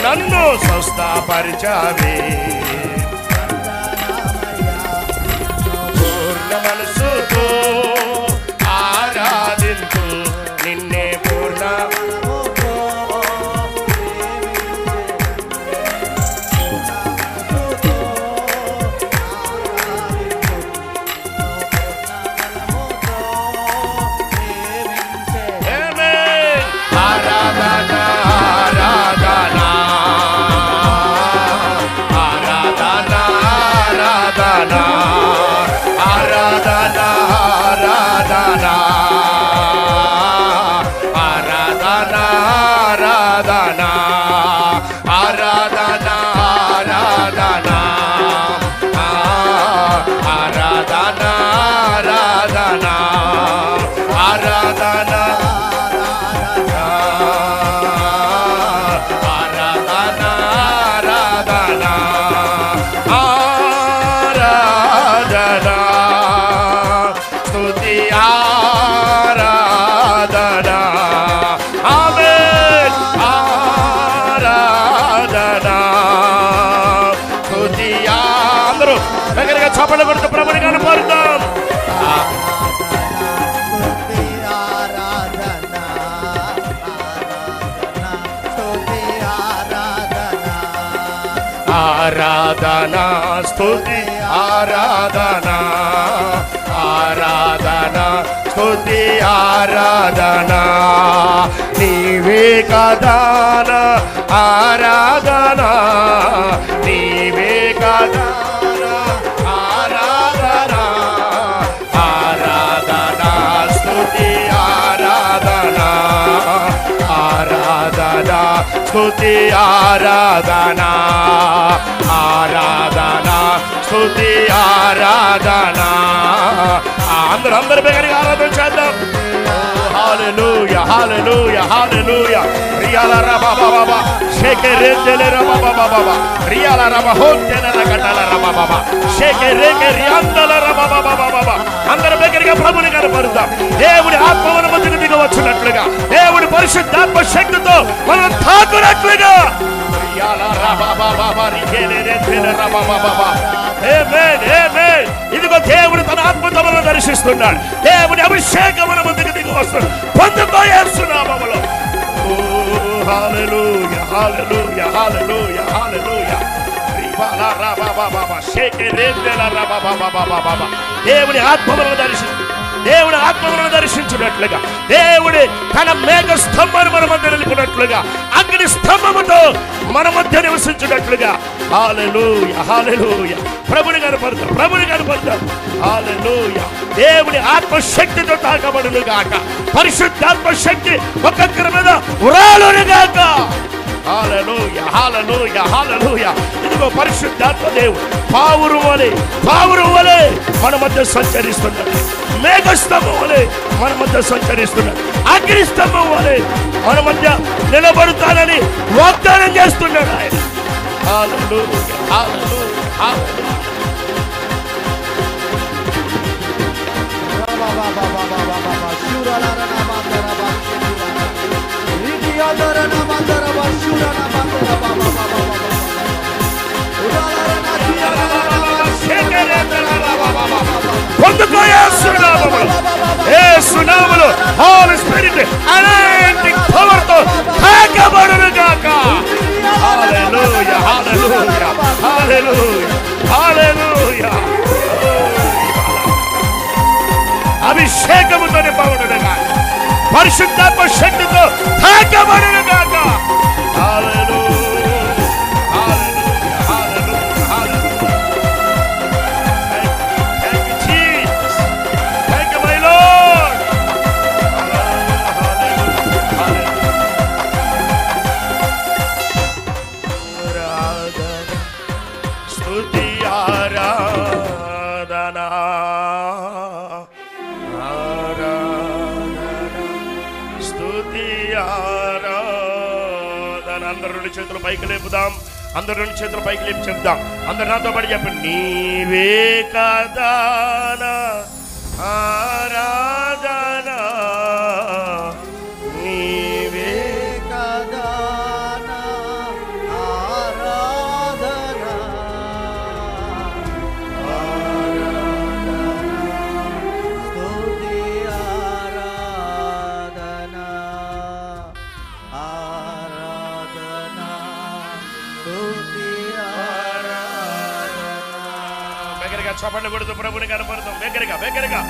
నన్ను స్వస్థపరిచావే పూర్ణ మనసుతో ఆరాధించు నిన్నే పూర్ణ చప్పట్లు కొడుతూ ప్రభుని కనపడతాం. ఆరాధనా స్తుతి ఆరాధనా ఆరాధనా స్తుతి ఆరాధనా నీవే కదాన ఆరాధనా నీవే కదా స్తుతి ఆరాధనా ఆరాధనా స్తుతి ఆరాధనా అందరూ బిగ్గరగా ఆరాధన చేద్దాం. హల్లెలూయా హల్లెలూయా హల్లెలూయా రియాల రబా బాబా షేకెరెందెల రబా బాబా రియాల రబా హోందెల గటల రబా బాబా షేకెరెంగె రియాందల రబా బాబా అందరూ బిగ్గరగా ప్రభుని కనపడదాం. దేవుని ఆత్మ మన మధ్యకు దిగి వచ్చినట్లుగా దేవుని పరిశుద్ధాత్మ శక్తితో మనం తాకునట్లుగా రియాల రబా బాబా రికెరెందెల రబా బాబా ఆమేన్ ఆమేన్. ఇదిగో దేవుడు తన ఆత్మతో మనల్ని దర్శిస్తున్నాడు. దేవుని అభిషేకం మన ముందుకు దిగి వస్తుంది. పొందుకో యేసు నామములో. హల్లెలూయా హల్లెలూయా హల్లెలూయా హల్లెలూయా రిబాలా రబా బాబా షేకెరెందెల రబా బాబా దేవుని ఆత్మ మనల్ని దర్శిస్తుంది. దేవుని ఆత్మను దర్శించినట్లుగా దేవుడి తన మేఘ స్తంభాన్ని మన మధ్య నిలిపినట్లుగా అగ్ని స్తంభముతో మన మధ్య నివసించినట్లుగా హల్లెలూయా హల్లెలూయా ప్రభుని కనపడతాం ప్రభుని కనపడతాం. హల్లెలూయా దేవుని ఆత్మశక్తితో తాకబడును గాక. పరిశుద్ధాత్మ శక్తి ఒక్కొక్కరి మీద ఉరాలును గాక. హల్లెలూయా హల్లెలూయా హల్లెలూయా. ఇదిగో పరిశుద్ధాత్మ దేవుడు పావురు వలె మన మధ్య సంచరిస్తున్నాడు. మేఘస్తంభం వలె మన మధ్య సంచరిస్తున్నాడు. అగ్నిస్తంభం వలె మన మధ్య నిలబడతానని వాగ్దానం చేస్తున్నాడు ఆయన. హల్లెలూయా హల్లెలూయా హల్లెలూయా. పొందుకో యేసు నామములో. యేసు నామములో హోలీ స్పిరిట్ అనాయింటింగ్ పవర్ తో తాకబడును గాక. హల్లెలూయా హల్లెలూయా హల్లెలూయా హల్లెలూయా. అభిషేకముతో నింపబడును గాక. పరిశుద్ధాత్మ శక్తితో తాకబడును గాక. హల్లెలూయా హల్లెలూయా హల్లెలూయా హల్లెలూయా. Thank you Jesus. Thank you my Lord. అందరు రెండు చేతులు పైకి లేపుదాం. అందరు రెండు చేతులు పైకి లేపి చెప్దాం. అందరు నాతో పాటు చెప్పండి. నీవే కదా నా ఆరాధన, నీవే కదా నా ఆరాధన, స్తుతి ఆరాధన, ఆరాధన స్తుతి ఆరాధన. దగ్గరగా చప్పట్లు కొడుతూ ప్రభుని కనపడతాం. దగ్గరగా దగ్గరగా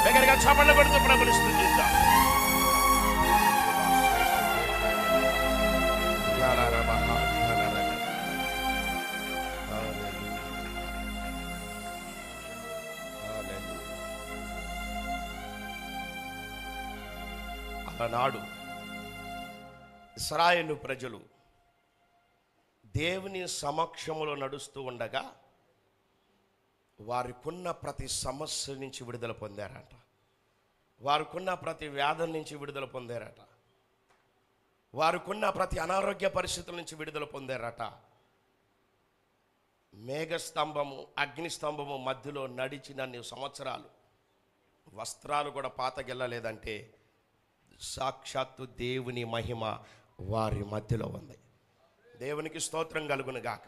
దగ్గరగా చప్పట్లు కొడుతూ ప్రభుని స్తుతిద్దాం. అలనాడు ఇశ్రాయేలు ప్రజలు దేవుని సమక్షములో నడుస్తూ ఉండగా వారికున్న ప్రతి సమస్య నుంచి విడుదల పొందారట. వారికున్న ప్రతి వ్యాధి నుంచి విడుదల పొందారట. వారికున్న ప్రతి అనారోగ్య పరిస్థితుల నుంచి విడుదల పొందారట. మేఘస్తంభము అగ్నిస్తంభము మధ్యలో నడిచినన్ని సంవత్సరాలు వస్త్రాలు కూడా పాతగెళ్ళలేదంటే సాక్షాత్తు దేవుని మహిమ వారి మధ్యలో ఉంది. దేవునికి స్తోత్రం కలుగును గాక.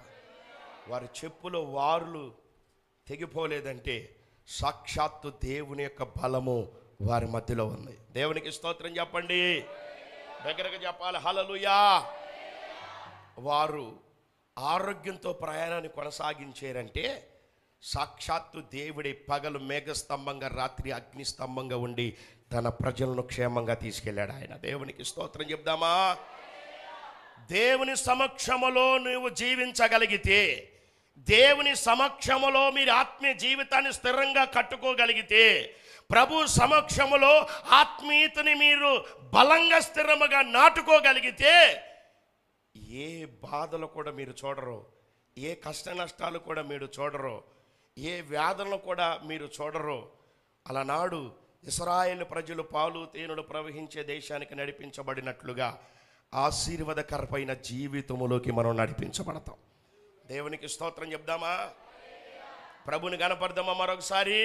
వారి చెప్పులో వారులు తెగిపోలేదంటే సాక్షాత్తు దేవుని యొక్క బలము వారి మధ్యలో ఉంది. దేవునికి స్తోత్రం చెప్పండి. దగ్గరగా చెప్పాలి. హల్లెలూయా. వారు ఆరోగ్యంతో ప్రయాణాన్ని కొనసాగించారంటే సాక్షాత్తు దేవుడి పగలు మేఘస్తంభంగా రాత్రి అగ్నిస్తంభంగా ఉండి తన ప్రజలను క్షేమంగా తీసుకెళ్ళాడు ఆయన. దేవునికి స్తోత్రం చెప్దామా. దేవుని సమక్షములో నువ్వు జీవించగలిగితే, దేవుని సమక్షములో మీరు ఆత్మీయ జీవితాన్ని స్థిరంగా కట్టుకోగలిగితే, ప్రభు సమక్షములో ఆత్మీయతని మీరు బలంగా స్థిరముగా నాటుకోగలిగితే ఏ బాధలు కూడా మీరు చూడరు, ఏ కష్ట నష్టాలు కూడా మీరు చూడరు, ఏ వ్యాధులను కూడా మీరు చూడరు. అలనాడు ఇశ్రాయేలు ప్రజలు పాలు తేనెలు ప్రవహించే దేశానికి నడిపించబడినట్లుగా ఆశీర్వాదకరమైన జీవితములోకి మనం నడిపించబడతాం. దేవునికి స్తోత్రం చెప్దామా. ప్రభుని కనపడదామా మరొకసారి.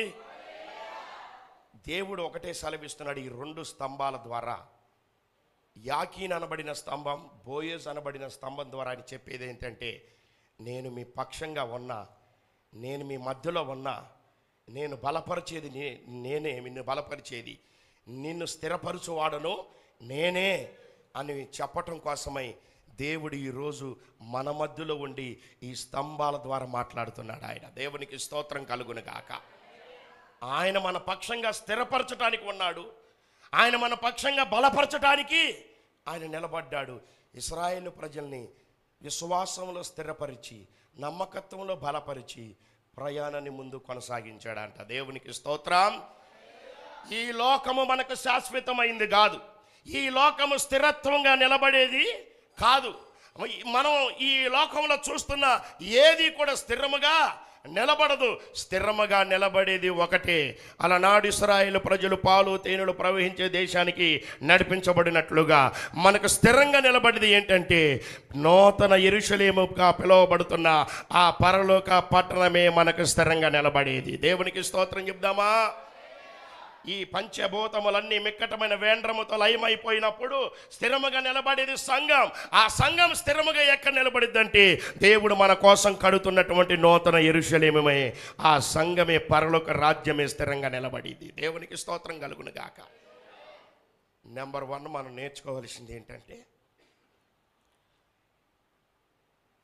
దేవుడు ఒకటే సెలవిస్తున్నాడు. ఈ రెండు స్తంభాల ద్వారా, యాకీన్ అనబడిన స్తంభం, బోయేజ్ అనబడిన స్తంభం ద్వారా ఆయన చెప్పేది ఏంటంటే, నేను మీ పక్షంగా ఉన్నా, నేను మీ మధ్యలో ఉన్నా, నేను బలపరిచేది నేనే, నిన్ను బలపరిచేది, నిన్ను స్థిరపరచువాడను నేనే అని చెప్పటం కోసమై దేవుడు ఈరోజు మన మధ్యలో ఉండి ఈ స్తంభాల ద్వారా మాట్లాడుతున్నాడు ఆయన. దేవునికి స్తోత్రం కలుగును గాక. ఆయన మన పక్షంగా స్థిరపరచడానికి ఉన్నాడు. ఆయన మన పక్షంగా బలపరచడానికి ఆయన నిలబడ్డాడు. ఇశ్రాయేలు ప్రజల్ని విశ్వాసంలో స్థిరపరిచి, నమ్మకత్వంలో బలపరిచి ప్రయాణాన్ని ముందు కొనసాగించాడంట. దేవునికి స్తోత్రం. ఈ లోకము మనకు శాశ్వతమైంది కాదు. ఈ లోకము స్థిరత్వంగా నిలబడేది కాదు. మనం ఈ లోకంలో చూస్తున్న ఏది కూడా స్థిరముగా నిలబడదు. స్థిరముగా నిలబడేది ఒకటే. అలనాడు ఇశ్రాయేలు ప్రజలు పాలు తేనెలు ప్రవహించే దేశానికి నడిపించబడినట్లుగా మనకు స్థిరంగా నిలబడేది ఏంటంటే, నూతన యెరూషలేముగా పిలువబడుతున్న ఆ పరలోక పట్టణమే మనకు స్థిరంగా నిలబడేది. దేవునికి స్తోత్రం చెప్దామా. ఈ పంచభూతములన్నీ మిక్కటమైన వేండ్రముతో లయమైపోయినప్పుడు స్థిరముగా నిలబడేది సంఘం. ఆ సంఘం స్థిరముగా ఎక్కడ నిలబడిద్దంటే, దేవుడు మన కోసం కడుతున్నటువంటి నూతన యెరూషలేమే, ఆ సంఘమే, పరలోక రాజ్యమే స్థిరంగా నిలబడింది. దేవునికి స్తోత్రం కలుగును గాక. నెంబర్ 1 మనం నేర్చుకోవాల్సింది ఏంటంటే,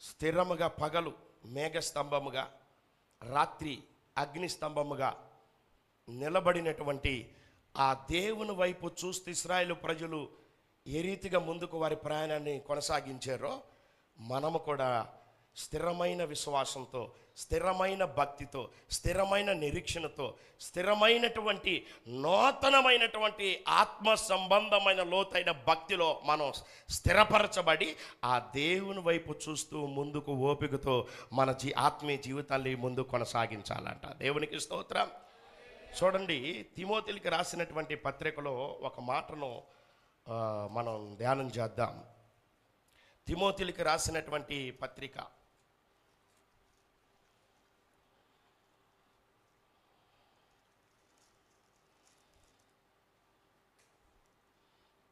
స్థిరముగా పగలు మేఘస్తంభముగా, రాత్రి అగ్నిస్తంభముగా నిలబడినటువంటి ఆ దేవుని వైపు చూస్తూ ఇశ్రాయేలు ప్రజలు ఏ రీతిగా ముందుకు వారి ప్రయాణాన్ని కొనసాగించారో, మనము కూడా స్థిరమైన విశ్వాసంతో, స్థిరమైన భక్తితో, స్థిరమైన నిరీక్షణతో, స్థిరమైనటువంటి నూతనమైనటువంటి ఆత్మ సంబంధమైన లోతైన భక్తిలో మనం స్థిరపరచబడి ఆ దేవుని వైపు చూస్తూ ముందుకు ఓపికతో మన ఆత్మీయ జీవితాన్ని ముందు కొనసాగించాలంట. దేవునికి స్తోత్రం. చూడండి, తిమోతికి రాసినటువంటి పత్రికలో ఒక మాటను మనం ధ్యానం చేద్దాం. తిమోతికి రాసినటువంటి పత్రిక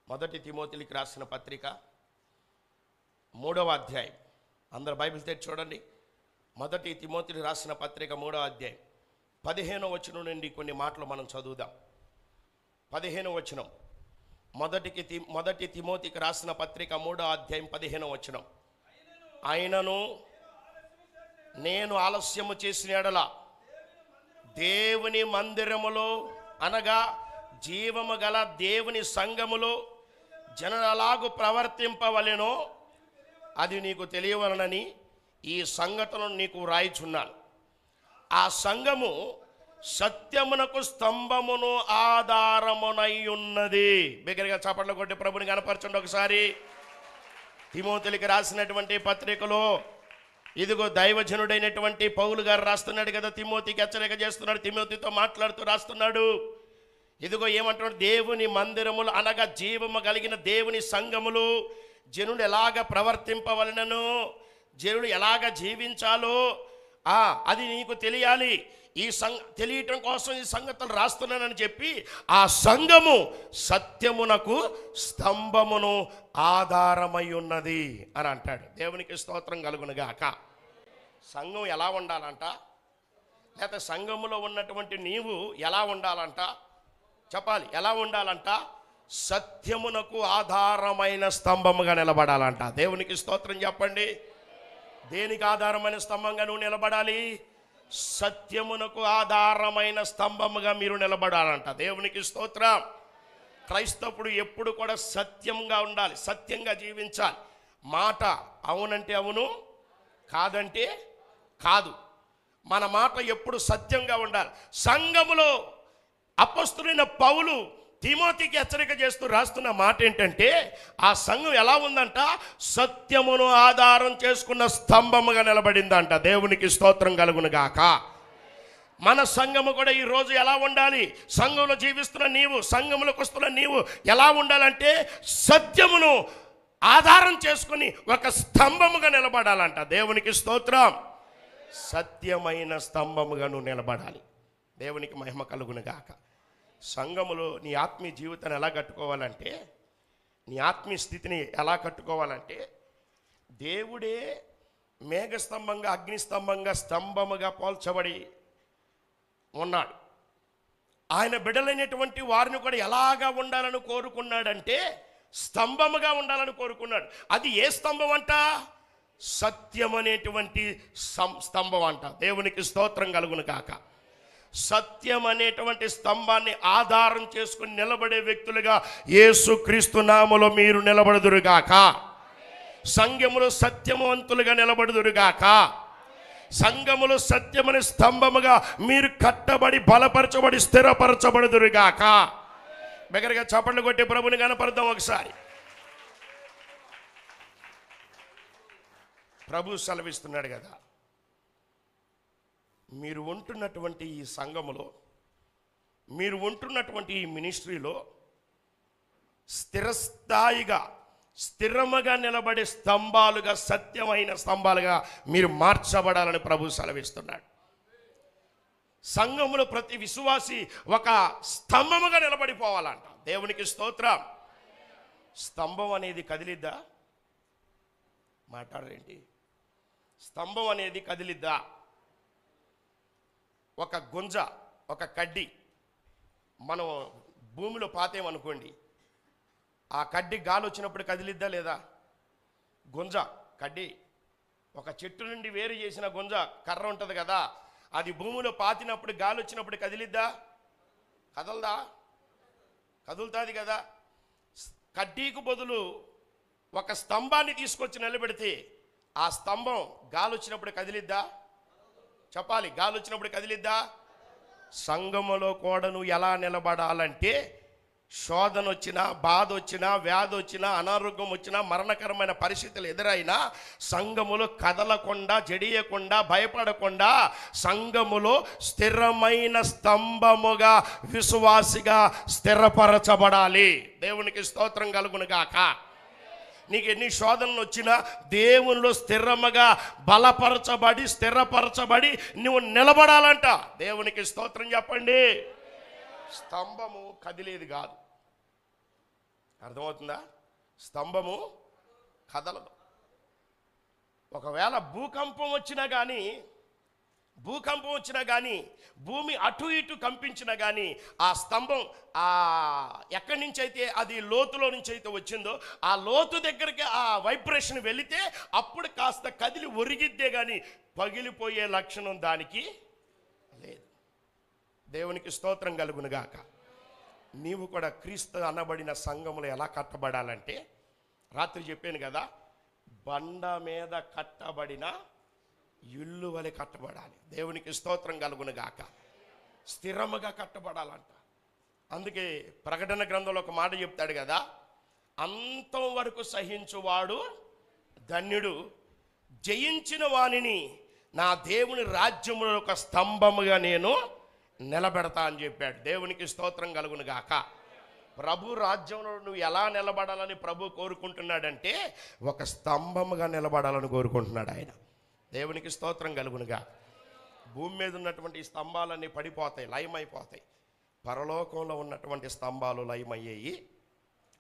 మొదటి తిమోతికి రాసిన పత్రిక 3వ అధ్యాయం. అందరు బైబిల్ తెచ్చి చూడండి. మొదటి తిమోతికి రాసిన పత్రిక 3వ అధ్యాయం 15వ వచనం నుండి కొన్ని మాటలు మనం చదువుదాం. 15వ వచనం. మొదటి తిమోతికి రాసిన పత్రిక 3వ అధ్యాయం 15వ వచనం. ఆయనను నేను ఆలస్యము చేసిన ఎడల దేవుని మందిరములో అనగా జీవము గల దేవుని సంఘములో జనులలాగు ప్రవర్తింపవలెనో అది నీకు తెలియవలనని ఈ సంగతులను నీకు వ్రాయిచున్నాను. ఆ సంఘము సత్యమునకు స్తంభమును ఆధారమునై ఉన్నది. బిగ్గరగా చప్పట్లు కొట్టి ప్రభుని కనపరచండి ఒకసారి. తిమోతికి రాసినటువంటి పత్రికలో ఇదిగో దైవజనుడైనటువంటి పౌలు గారు రాస్తున్నాడు కదా, తిమోతికి హెచ్చరిక చేస్తున్నాడు, తిమోతితో మాట్లాడుతూ రాస్తున్నాడు. ఇదిగో ఏమంటున్నాడు, దేవుని మందిరములు అనగా జీవము కలిగిన దేవుని సంఘములు జనులు ఎలాగ ప్రవర్తింపవలనను, జనులు ఎలాగ జీవించాలో అది నీకు తెలియాలి. తెలియటం కోసం ఈ సంగతులు రాస్తున్నానని చెప్పి ఆ సంఘము సత్యమునకు స్తంభమును ఆధారమై ఉన్నది అని అంటాడు. దేవునికి స్తోత్రం కలుగునుగాక. సంఘం ఎలా ఉండాలంట? లేకపోతే సంఘములో ఉన్నటువంటి నీవు ఎలా ఉండాలంట? చెప్పాలి. ఎలా ఉండాలంట? సత్యమునకు ఆధారమైన స్తంభముగా నిలబడాలంట. దేవునికి స్తోత్రం చెప్పండి. దేనికి ఆధారమైన స్తంభంగా నువ్వు నిలబడాలి? సత్యమునకు ఆధారమైన స్తంభముగా మీరు నిలబడాలంట. దేవునికి స్తోత్రం. క్రైస్తవుడు ఎప్పుడు కూడా సత్యంగా ఉండాలి, సత్యంగా జీవించాలి. మాట అవునంటే అవును, కాదంటే కాదు. మన మాట ఎప్పుడు సత్యంగా ఉండాలి. సంఘములో అపొస్తలుడైన పౌలు తిమోతికి హెచ్చరిక చేస్తూ రాస్తున్న మాట ఏంటంటే, ఆ సంఘం ఎలా ఉందంట? సత్యమును ఆధారం చేసుకున్న స్తంభముగా నిలబడిందంట. దేవునికి స్తోత్రం కలుగునుగాక. మన సంఘము కూడా ఈరోజు ఎలా ఉండాలి? సంఘంలో జీవిస్తున్న నీవు, సంఘములకు వస్తున్న నీవు ఎలా ఉండాలంటే సత్యమును ఆధారం చేసుకుని ఒక స్తంభముగా నిలబడాలంట. దేవునికి స్తోత్రం. సత్యమైన స్తంభముగా నువ్వు నిలబడాలి. దేవునికి మహిమ కలుగునుగాక. సంఘములో నీ ఆత్మీయ జీవితాన్ని ఎలా కట్టుకోవాలంటే, నీ ఆత్మీయ స్థితిని ఎలా కట్టుకోవాలంటే, దేవుడే మేఘస్తంభంగా అగ్నిస్తంభంగా స్తంభముగా పోల్చబడి ఉన్నాడు. ఆయన బిడ్డలైనటువంటి వారిని కూడా ఎలాగా ఉండాలని కోరుకున్నాడంటే స్తంభముగా ఉండాలని కోరుకున్నాడు. అది ఏ స్తంభం అంట? సత్యం అనేటువంటి స్తంభం అంట. దేవునికి స్తోత్రం కలుగునుగాక. సత్యం అనేటువంటి స్తంభాన్ని ఆధారం చేసుకుని నిలబడే వ్యక్తులుగా యేసుక్రీస్తు నామములో మీరు నిలబడుదురుగాక. సంఘములో సత్యవంతులుగా నిలబడుదురుగాక. సంఘములో సత్యమనే స్తంభముగా మీరు కట్టబడి బలపరచబడి స్థిరపరచబడుదురుగాక. బిగ్గరగా చప్పట్లు కొట్టి ప్రభుని కనపడదాం ఒకసారి. ప్రభు సెలవిస్తున్నాడు కదా, మీరు ఉంటున్నటువంటి ఈ సంఘములో, మీరు ఉంటున్నటువంటి ఈ మినిస్ట్రీలో స్థిరస్థాయిగా స్థిరముగా నిలబడే స్తంభాలుగా, సత్యమైన స్తంభాలుగా మీరు మార్చబడాలని ప్రభు సెలవిస్తున్నాడు. సంఘములో ప్రతి విశ్వాసి ఒక స్తంభముగా నిలబడిపోవాలంట. దేవునికి స్తోత్రం. స్తంభం అనేది కదిలిద్దా? మాట్లాడరేంటి? స్తంభం అనేది కదిలిద్దా? ఒక గుంజ, ఒక కడ్డి మనం భూమిలో పాతేమనుకోండి, ఆ కడ్డి గాలి వచ్చినప్పుడు కదిలిద్దా లేదా? గుంజ, కడ్డి, ఒక చెట్టు నుండి వేరు చేసిన గుంజ కర్ర ఉంటుంది కదా, అది భూమిలో పాతినప్పుడు గాలి వచ్చినప్పుడు కదిలిద్దా? కదలదా? కదులుతుంది కదా. కడ్డీకు బదులు ఒక స్తంభాన్ని తీసుకొచ్చి నిలబెడితే ఆ స్తంభం గాలి వచ్చినప్పుడు కదిలిద్దా? చెప్పాలి. గాలి వచ్చినప్పుడు కదిలిద్దా? సంఘములో కూడా నువ్వు ఎలా నిలబడాలంటే, శోధన వచ్చినా, బాధ వచ్చినా, వ్యాధి వచ్చినా, అనారోగ్యం వచ్చినా, మరణకరమైన పరిస్థితులు ఎదురైనా సంఘములో కదలకుండా, జడియకుండా, భయపడకుండా సంఘములో స్థిరమైన స్తంభముగా విశ్వాసిగా స్థిరపరచబడాలి. దేవునికి స్తోత్రం కలుగునుగాక. నీకు ఎన్ని శోధనలు వచ్చినా దేవునిలో స్థిరపరచబడి నువ్వు నిలబడాలంట. దేవునికి స్తోత్రం చెప్పండి. స్తంభము కదిలేది కాదు, అర్థమవుతుందా? స్తంభము కదలదు. ఒకవేళ భూకంపం వచ్చినా కానీ భూమి అటు ఇటు కంపించినా కానీ ఆ స్తంభం ఎక్కడి నుంచి అయితే అది లోతులో నుంచి అయితే వచ్చిందో ఆ లోతు దగ్గరికి ఆ వైబ్రేషన్ వెళితే అప్పుడు కాస్త కదిలి ఒరిగిద్దే కానీ పగిలిపోయే లక్షణం దానికి లేదు. దేవునికి స్తోత్రం కలుగునుగాక. నీవు కూడా క్రీస్తు అనబడిన సంఘములో ఎలా కట్టబడాలంటే, రాత్రి చెప్పాను కదా, బండ మీద కట్టబడిన ఇల్లు వలె కట్టబడాలి. దేవునికి స్తోత్రం కలుగునుగాక. స్థిరముగా కట్టబడాలంట. అందుకే ప్రకటన గ్రంథంలో ఒక మాట చెప్తాడు కదా, అంతం వరకు సహించువాడు ధన్యుడు, జయించిన వానిని నా దేవుని రాజ్యములో ఒక స్తంభముగా నేను నిలబెడతా అని చెప్పాడు. దేవునికి స్తోత్రం కలుగునుగాక. ప్రభు రాజ్యంలో నువ్వు ఎలా నిలబడాలని ప్రభు కోరుకుంటున్నాడంటే ఒక స్తంభముగా నిలబడాలని కోరుకుంటున్నాడు ఆయన. దేవునికి స్తోత్రం కలుగునుగా. భూమి మీద ఉన్నటువంటి స్తంభాలన్నీ పడిపోతాయి, లయమైపోతాయి. పరలోకంలో ఉన్నటువంటి స్తంభాలు లయమయ్యేవి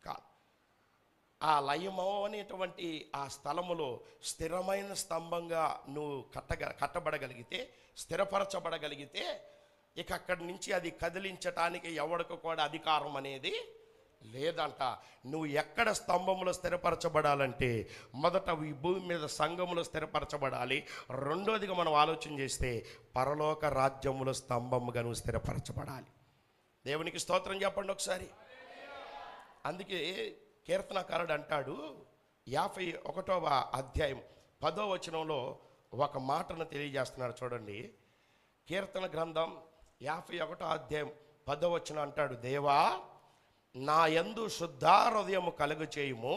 కాదు. ఆ లయమో అనేటువంటి ఆ స్థలములో స్థిరమైన స్తంభంగా నువ్వు కట్టబడగలిగితే, స్థిరపరచబడగలిగితే ఇక అక్కడి నుంచి అది కదిలించటానికి ఎవరికి కూడా అధికారం అనేది లేదంట. నువ్వు ఎక్కడ స్తంభంలో స్థిరపరచబడాలంటే మొదట ఈ భూమి మీద సంఘములో స్థిరపరచబడాలి. రెండోదిగా మనం ఆలోచన చేస్తే పరలోక రాజ్యములో స్తంభముగా నువ్వు స్థిరపరచబడాలి. దేవునికి స్తోత్రం చెప్పండి ఒకసారి. అందుకే కీర్తనకారుడు అంటాడు 51వ అధ్యాయం 10వ వచనంలో ఒక మాటను తెలియజేస్తున్నాడు. చూడండి, కీర్తన గ్రంథం 51వ అధ్యాయం 10వ వచనం అంటాడు, దేవా నా యందు శుద్ధ హృదయము కలుగు చేయుము,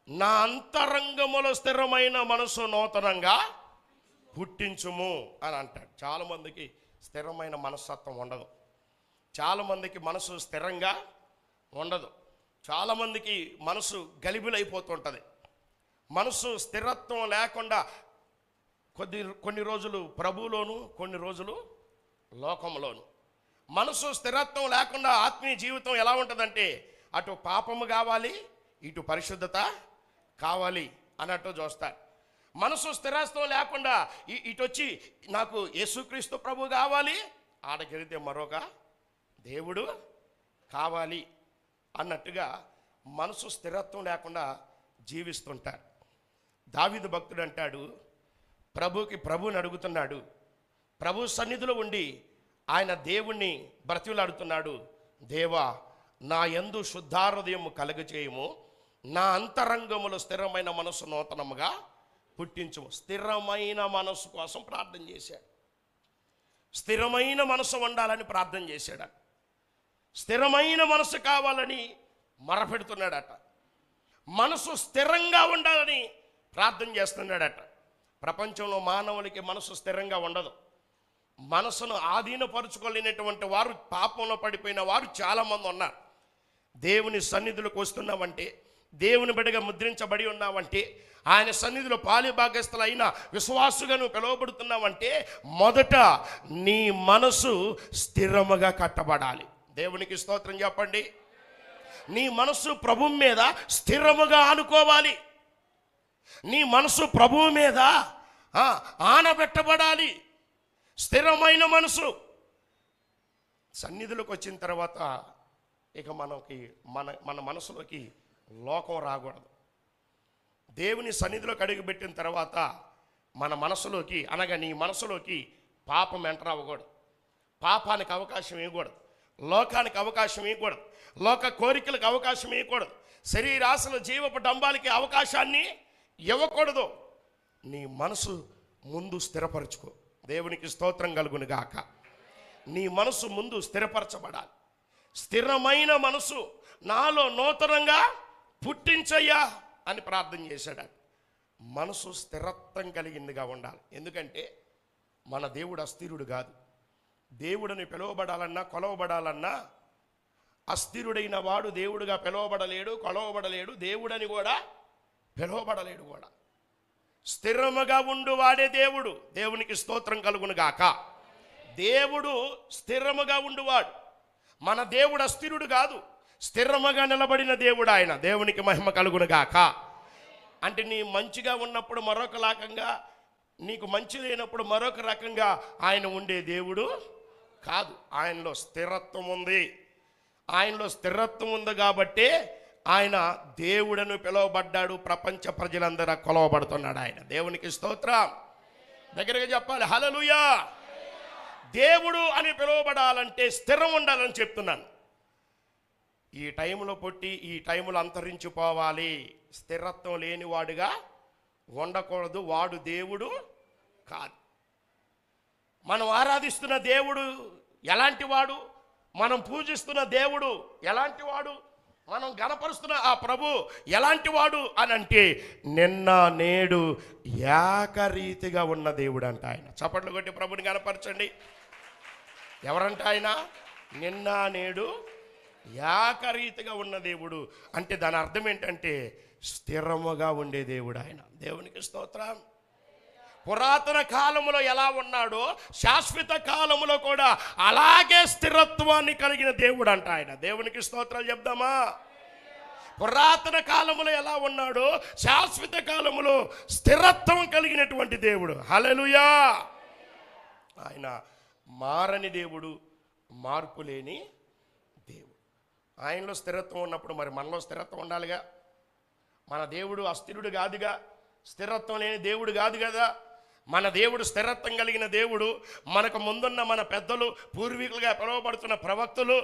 నా అంతరంగములో స్థిరమైన మనసు నూతనంగా పుట్టించుము అని అంటాడు. చాలామందికి స్థిరమైన మనస్తత్వం ఉండదు, చాలామందికి మనసు స్థిరంగా ఉండదు, చాలామందికి మనసు గలిబిలైపోతుంటుంది. మనసు స్థిరత్వం లేకుండా కొన్ని రోజులు ప్రభువులోను, కొన్ని రోజులు లోకంలోను. మనసు స్థిరత్వం లేకుండా ఆత్మీయ జీవితం ఎలా ఉంటుందంటే అటు పాపము కావాలి, ఇటు పరిశుద్ధత కావాలి అన్నట్టు చూస్తారు. మనసు స్థిరత్వం లేకుండా ఇటు వచ్చి నాకు యేసుక్రీస్తు ప్రభు కావాలి, ఆడకెళ్తే మరొక దేవుడు కావాలి అన్నట్టుగా మనసు స్థిరత్వం లేకుండా జీవిస్తుంటారు. దావీదు భక్తుడు అంటాడు, ప్రభుని అడుగుతున్నాడు, ప్రభు సన్నిధిలో ఉండి ఆయన దేవుణ్ణి బ్రతిలాడుతున్నాడు, దేవా నా యందు శుద్ధాహృదయము కలుగజేయము, నా అంతరంగములో స్థిరమైన మనసు నూతనముగా పుట్టించు. స్థిరమైన మనసు కోసం ప్రార్థన చేశాడు. స్థిరమైన మనసు ఉండాలని ప్రార్థన చేశాడట. స్థిరమైన మనసు కావాలని మొరపెడుతున్నాడట. మనసు స్థిరంగా ఉండాలని ప్రార్థన చేస్తున్నాడట. ప్రపంచంలో మానవులకి మనసు స్థిరంగా ఉండదు. మనసును ఆధీనపరుచుకోలేనటువంటి వారు, పాపంలో పడిపోయిన వారు చాలామంది ఉన్నారు. దేవుని సన్నిధిలోకి వస్తున్నామంటే, దేవుని బిడ్డగా ముద్రించబడి ఉన్నావంటే, ఆయన సన్నిధిలో పాలిభాగస్థులైన విశ్వాసుగా నువ్వు పిలువబడుతున్నావంటే మొదట నీ మనసు స్థిరముగా కట్టబడాలి. దేవునికి స్తోత్రం చెప్పండి. నీ మనసు ప్రభువు మీద స్థిరముగా ఆనుకోవాలి. నీ మనసు ప్రభువు మీద ఆనబెట్టబడాలి. స్థిరమైన మనసు. సన్నిధిలోకి వచ్చిన తర్వాత ఇక మన మనసులోకి లోకం రాకూడదు. దేవుని సన్నిధిలోకి అడుగుపెట్టిన తర్వాత మన మనసులోకి, అనగా నీ మనసులోకి పాపం ఎంటర్ అవ్వకూడదు. పాపానికి అవకాశం ఇవ్వకూడదు, లోకానికి అవకాశం ఇవ్వకూడదు, లోక కోరికలకు అవకాశం ఇవ్వకూడదు, శరీరాశల జీవపు డంబాలకి అవకాశాన్ని ఇవ్వకూడదు. నీ మనసు ముందు స్థిరపరచుకో. దేవునికి స్తోత్రం కలుగును గాక. నీ మనసు ముందు స్థిరపరచబడాలి. స్థిరమైన మనసు నాలో నూతనంగా పుట్టించయ్యా అని ప్రార్థన చేశాడు. మనసు స్థిరత్వం కలిగిందిగా ఉండాలి. ఎందుకంటే మన దేవుడు అస్థిరుడు కాదు. దేవుడిని పిలువబడాలన్నా, కొలవబడాలన్నా అస్థిరుడైన వాడు దేవుడుగా పిలువబడలేడు, కొలవబడలేడు, దేవుడని కూడా పిలువబడలేడు కూడా. స్థిరముగా ఉండు వాడే దేవుడు. దేవునికి స్తోత్రం కలుగును గాక. దేవుడు స్థిరముగా ఉండువాడు. మన దేవుడు అస్థిరుడు కాదు, స్థిరముగా నిలబడిన దేవుడు ఆయన. దేవునికి మహిమ కలుగును గాక. అంటే నీ మంచిగా ఉన్నప్పుడు మరొక రకంగా, నీకు మంచి లేనప్పుడు మరొక రకంగా ఆయన ఉండే దేవుడు కాదు. ఆయనలో స్థిరత్వం ఉంది. ఆయనలో స్థిరత్వం ఉంది కాబట్టే ఆయన దేవుడను పిలువబడ్డాడు. ప్రపంచ ప్రజలందరూ కొలవబడుతున్నాడు ఆయన. దేవునికి స్తోత్రం. దగ్గరగా చెప్పాలి హల్లెలూయా. దేవుడు అని పిలువబడాలంటే స్థిరం ఉండాలని చెప్తున్నాను. ఈ టైంలో పుట్టి ఈ టైంలో అంతరించిపోవాలి, స్థిరత్వం లేనివాడుగా ఉండకూడదు. వాడు దేవుడు కాదు. మనం ఆరాధిస్తున్న దేవుడు ఎలాంటి వాడు, మనం పూజిస్తున్న దేవుడు ఎలాంటి వాడు, మనం గణపరుస్తున్న ఆ ప్రభు ఎలాంటి వాడు అని అంటే నిన్న నేడు ఏకరీతిగా ఉన్న దేవుడు అంట ఆయన. చప్పట్లు కొట్టి ప్రభుని గణపరచండి. ఎవరంట ఆయన? నిన్న నేడు ఏకరీతిగా ఉన్న దేవుడు. అంటే దాని అర్థం ఏంటంటే స్థిరముగా ఉండే దేవుడు ఆయన. దేవునికి స్తోత్రం. పురాతన కాలములో ఎలా ఉన్నాడో శాశ్వత కాలములో కూడా అలాగే స్థిరత్వాన్ని కలిగిన దేవుడు అంట ఆయన. దేవునికి స్తోత్రాలు చెప్దామా? పురాతన కాలములో ఎలా ఉన్నాడో శాశ్వత కాలములో స్థిరత్వం కలిగినటువంటి దేవుడు. హల్లెలూయా. ఆయన మారని దేవుడు, మార్పు లేని దేవుడు. ఆయనలో స్థిరత్వం ఉన్నప్పుడు మరి మనలో స్థిరత్వం ఉండాలిగా. మన దేవుడు అస్థిరుడు కాదుగా, స్థిరత్వం లేని దేవుడు కాదు కదా. మన దేవుడు స్థిరత్వం కలిగిన దేవుడు. మనకు ముందున్న మన పెద్దలు, పూర్వీకులుగా పిలువబడుతున్న ప్రవక్తలు,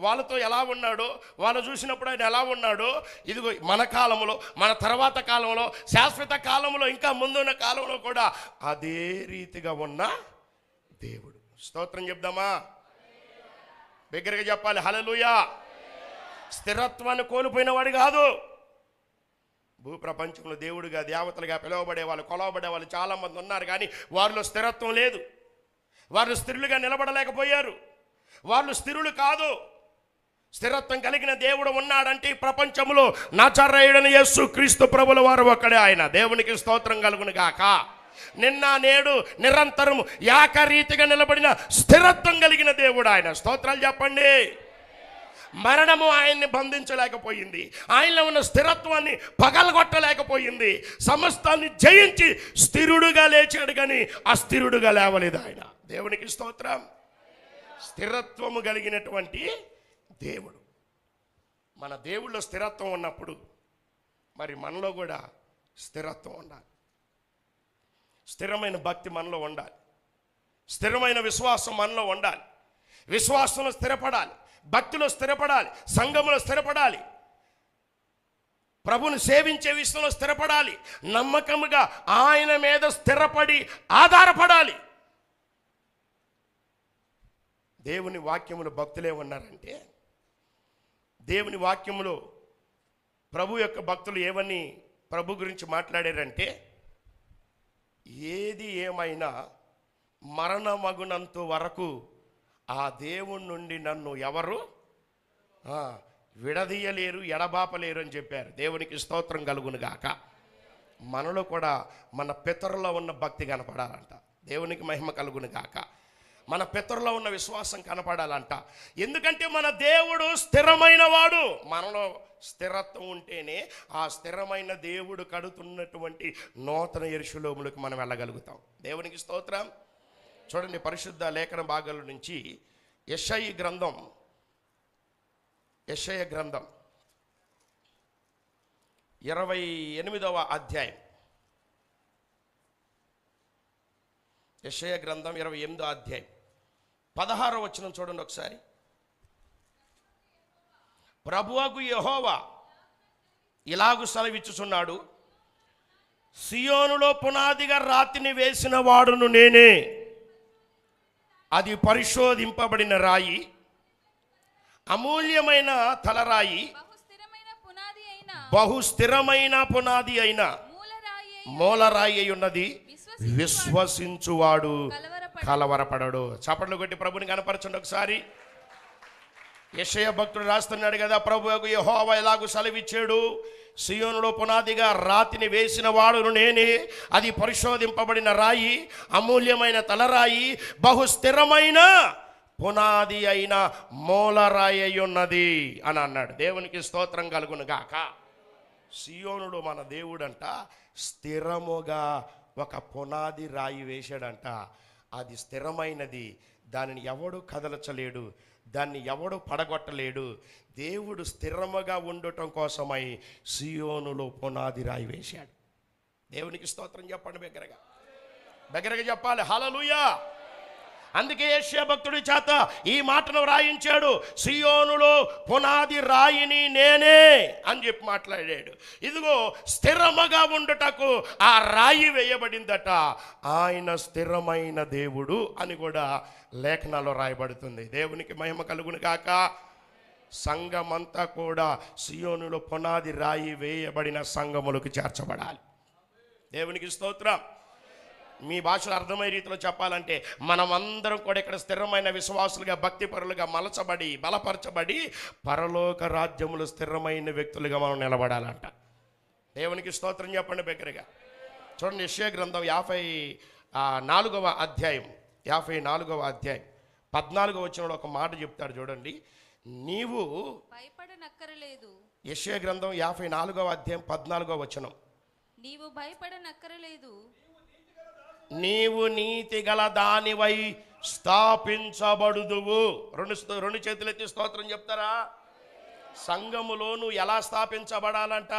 వాళ్ళతో ఎలా ఉన్నాడో, వాళ్ళు చూసినప్పుడు ఆయన ఎలా ఉన్నాడో, ఇదిగో మన కాలంలో, మన తర్వాత కాలంలో, శాశ్వత కాలంలో, ఇంకా ముందున్న కాలంలో కూడా అదే రీతిగా ఉన్న దేవుడు. స్తోత్రం చెప్దామా? దగ్గరగా చెప్పాలి హల్లెలూయా. స్థిరత్వాన్ని కోల్పోయిన వాడు కాదు. భూప్రపంచంలో దేవుడిగా, దేవతలుగా పిలువబడే వాళ్ళు, కొలవబడే వాళ్ళు చాలామంది ఉన్నారు, కానీ వారిలో స్థిరత్వం లేదు. వారు స్థిరులుగా నిలబడలేకపోయారు. వాళ్ళు స్థిరులు కాదు. స్థిరత్వం కలిగిన దేవుడు ఉన్నాడంటే ఈ ప్రపంచంలో నజరేయుడైన యేసు క్రీస్తు ప్రభుల వారు ఒక్కడే ఆయన. దేవునికి స్తోత్రం కలుగును గాక. నిన్న నేడు నిరంతరం ఏకరీతిగా నిలబడిన స్థిరత్వం కలిగిన దేవుడు ఆయన. స్తోత్రాలు చెప్పండి. మరణము ఆయన్ని బంధించలేకపోయింది. ఆయనలో ఉన్న స్థిరత్వాన్ని పగలగొట్టలేకపోయింది. సమస్తాన్ని జయించి స్థిరుడుగా లేచాడు, కానీ అస్థిరుడుగా లేవలేదు ఆయన. దేవునికి స్తోత్రం. స్థిరత్వము కలిగినటువంటి దేవుడు. మన దేవుళ్ళో స్థిరత్వం ఉన్నప్పుడు మరి మనలో కూడా స్థిరత్వం ఉండాలి. స్థిరమైన భక్తి మనలో ఉండాలి. స్థిరమైన విశ్వాసం మనలో ఉండాలి. విశ్వాసంలో స్థిరపడాలి, భక్తిలో స్థిరపడాలి, సంఘములో స్థిరపడాలి, ప్రభుని సేవించే విషయంలో స్థిరపడాలి, నమ్మకముగా ఆయన మీద స్థిరపడి ఆధారపడాలి. దేవుని వాక్యములో భక్తులే ఉన్నారంటే, దేవుని వాక్యములో ప్రభు యొక్క భక్తులు ఏమని ప్రభు గురించి మాట్లాడారంటే, ఏది ఏమైనా మరణమగునంత వరకు ఆ దేవుని నుండి నన్ను ఎవరు విడదీయలేరు, ఎడబాపలేరు అని చెప్పారు. దేవునికి స్తోత్రం కలుగును గాక. మనలో కూడా మన పితరులో ఉన్న భక్తి కనపడాలంట. దేవునికి మహిమ కలుగును గాక. మన పితరులో ఉన్న విశ్వాసం కనపడాలంట. ఎందుకంటే మన దేవుడు స్థిరమైన వాడు. మనలో స్థిరత్వం ఉంటేనే ఆ స్థిరమైన దేవుడు కడుతున్నటువంటి నూతన యెరూషలేములకు మనం వెళ్ళగలుగుతాం. దేవునికి స్తోత్రం. చూడండి, పరిశుద్ధ లేఖన భాగాల నుంచి యెషయా గ్రంథం 28వ అధ్యాయం. యెషయా గ్రంథం 28వ అధ్యాయం 16వ వచనం చూడండి ఒకసారి. ప్రభువగు యెహోవా ఇలాగు సెలవిచ్చుచున్నాడు, సియోనులో పునాదిగా రాతిని వేసిన వాడును నేనే. అది పరిశోధింపబడిన రాయి, అమూల్యమైన తలరాయి, బహు స్థిరమైన పునాది అయిన మూలరాయి అయి ఉన్నది. విశ్వసించువాడు కలవరపడడు. చప్పట్లు కొట్టి ప్రభుని కనపరచండి ఒకసారి. యెషయా భక్తుడు రాస్తున్నాడు కదా, ప్రభువుకు యెహోవా ఎలాగూ సెలవిచ్చాడు, సియోనులో పునాదిగా రాతిని వేసిన వాడును నేనే, అది పరిశోధింపబడిన రాయి, అమూల్యమైన తలరాయి, బహు స్థిరమైన పునాది అయిన మూలరాయి అయి ఉన్నది అని అన్నాడు. దేవునికి స్తోత్రం కలుగును గాక. సియోనులో మన దేవుడంట స్థిరముగా ఒక పునాది రాయి వేశాడంట. అది స్థిరమైనది, దానిని ఎవడు కదలచలేడు, దాన్ని ఎవడు పడగొట్టలేడు. దేవుడు స్థిరముగా ఉండటం కోసమై సియోనులో పునాది రాయి వేశాడు. దేవునికి స్తోత్రం చెప్పండి, బిగ్గరగా చెప్పాలి హల్లెలూయా. అందుకే యెషయా భక్తుడి చేత ఈ మాటను రాయించాడు, సియోనులో పునాది రాయిని నేనే అని చెప్పి మాట్లాడాడు. ఇదిగో స్థిరముగా ఉండుటకు ఆ రాయి వేయబడిందట. ఆయన స్థిరమైన దేవుడు అని కూడా లేఖనాల్లో రాయబడుతుంది. దేవునికి మహిమ కలుగును గాక. సంఘమంతా కూడా సియోనులో పునాది రాయి వేయబడిన సంఘములకు చేర్చబడాలి. దేవునికి స్తోత్రం. మీ భాషలో అర్థమయ్యే రీతిలో చెప్పాలంటే మనమందరం కూడా ఇక్కడ స్థిరమైన విశ్వాసులుగా, భక్తిపరులుగా మలచబడి, బలపరచబడి పరలోక రాజ్యములు స్థిరమైన వ్యక్తులుగా మనం నిలబడాలంట. దేవునికి స్తోత్రం చెప్పండి బిగ్గరగా. చూడండి, యెషయా గ్రంథం 54వ అధ్యాయం 14వ వచనంలో ఒక మాట చెప్తాడు చూడండి. నీవు భయపడనక్కరలేదు. యెషయా గ్రంథం 54వ అధ్యాయం 14వ వచనం. నీవు భయపడనక్కరలేదు. నీవు నీతి గల దానివై స్థాపించబడుదువు. రెండు చేతులెత్తి స్తోత్రం చెప్తారా? సంఘములో నువ్వు ఎలా స్థాపించబడాలంట?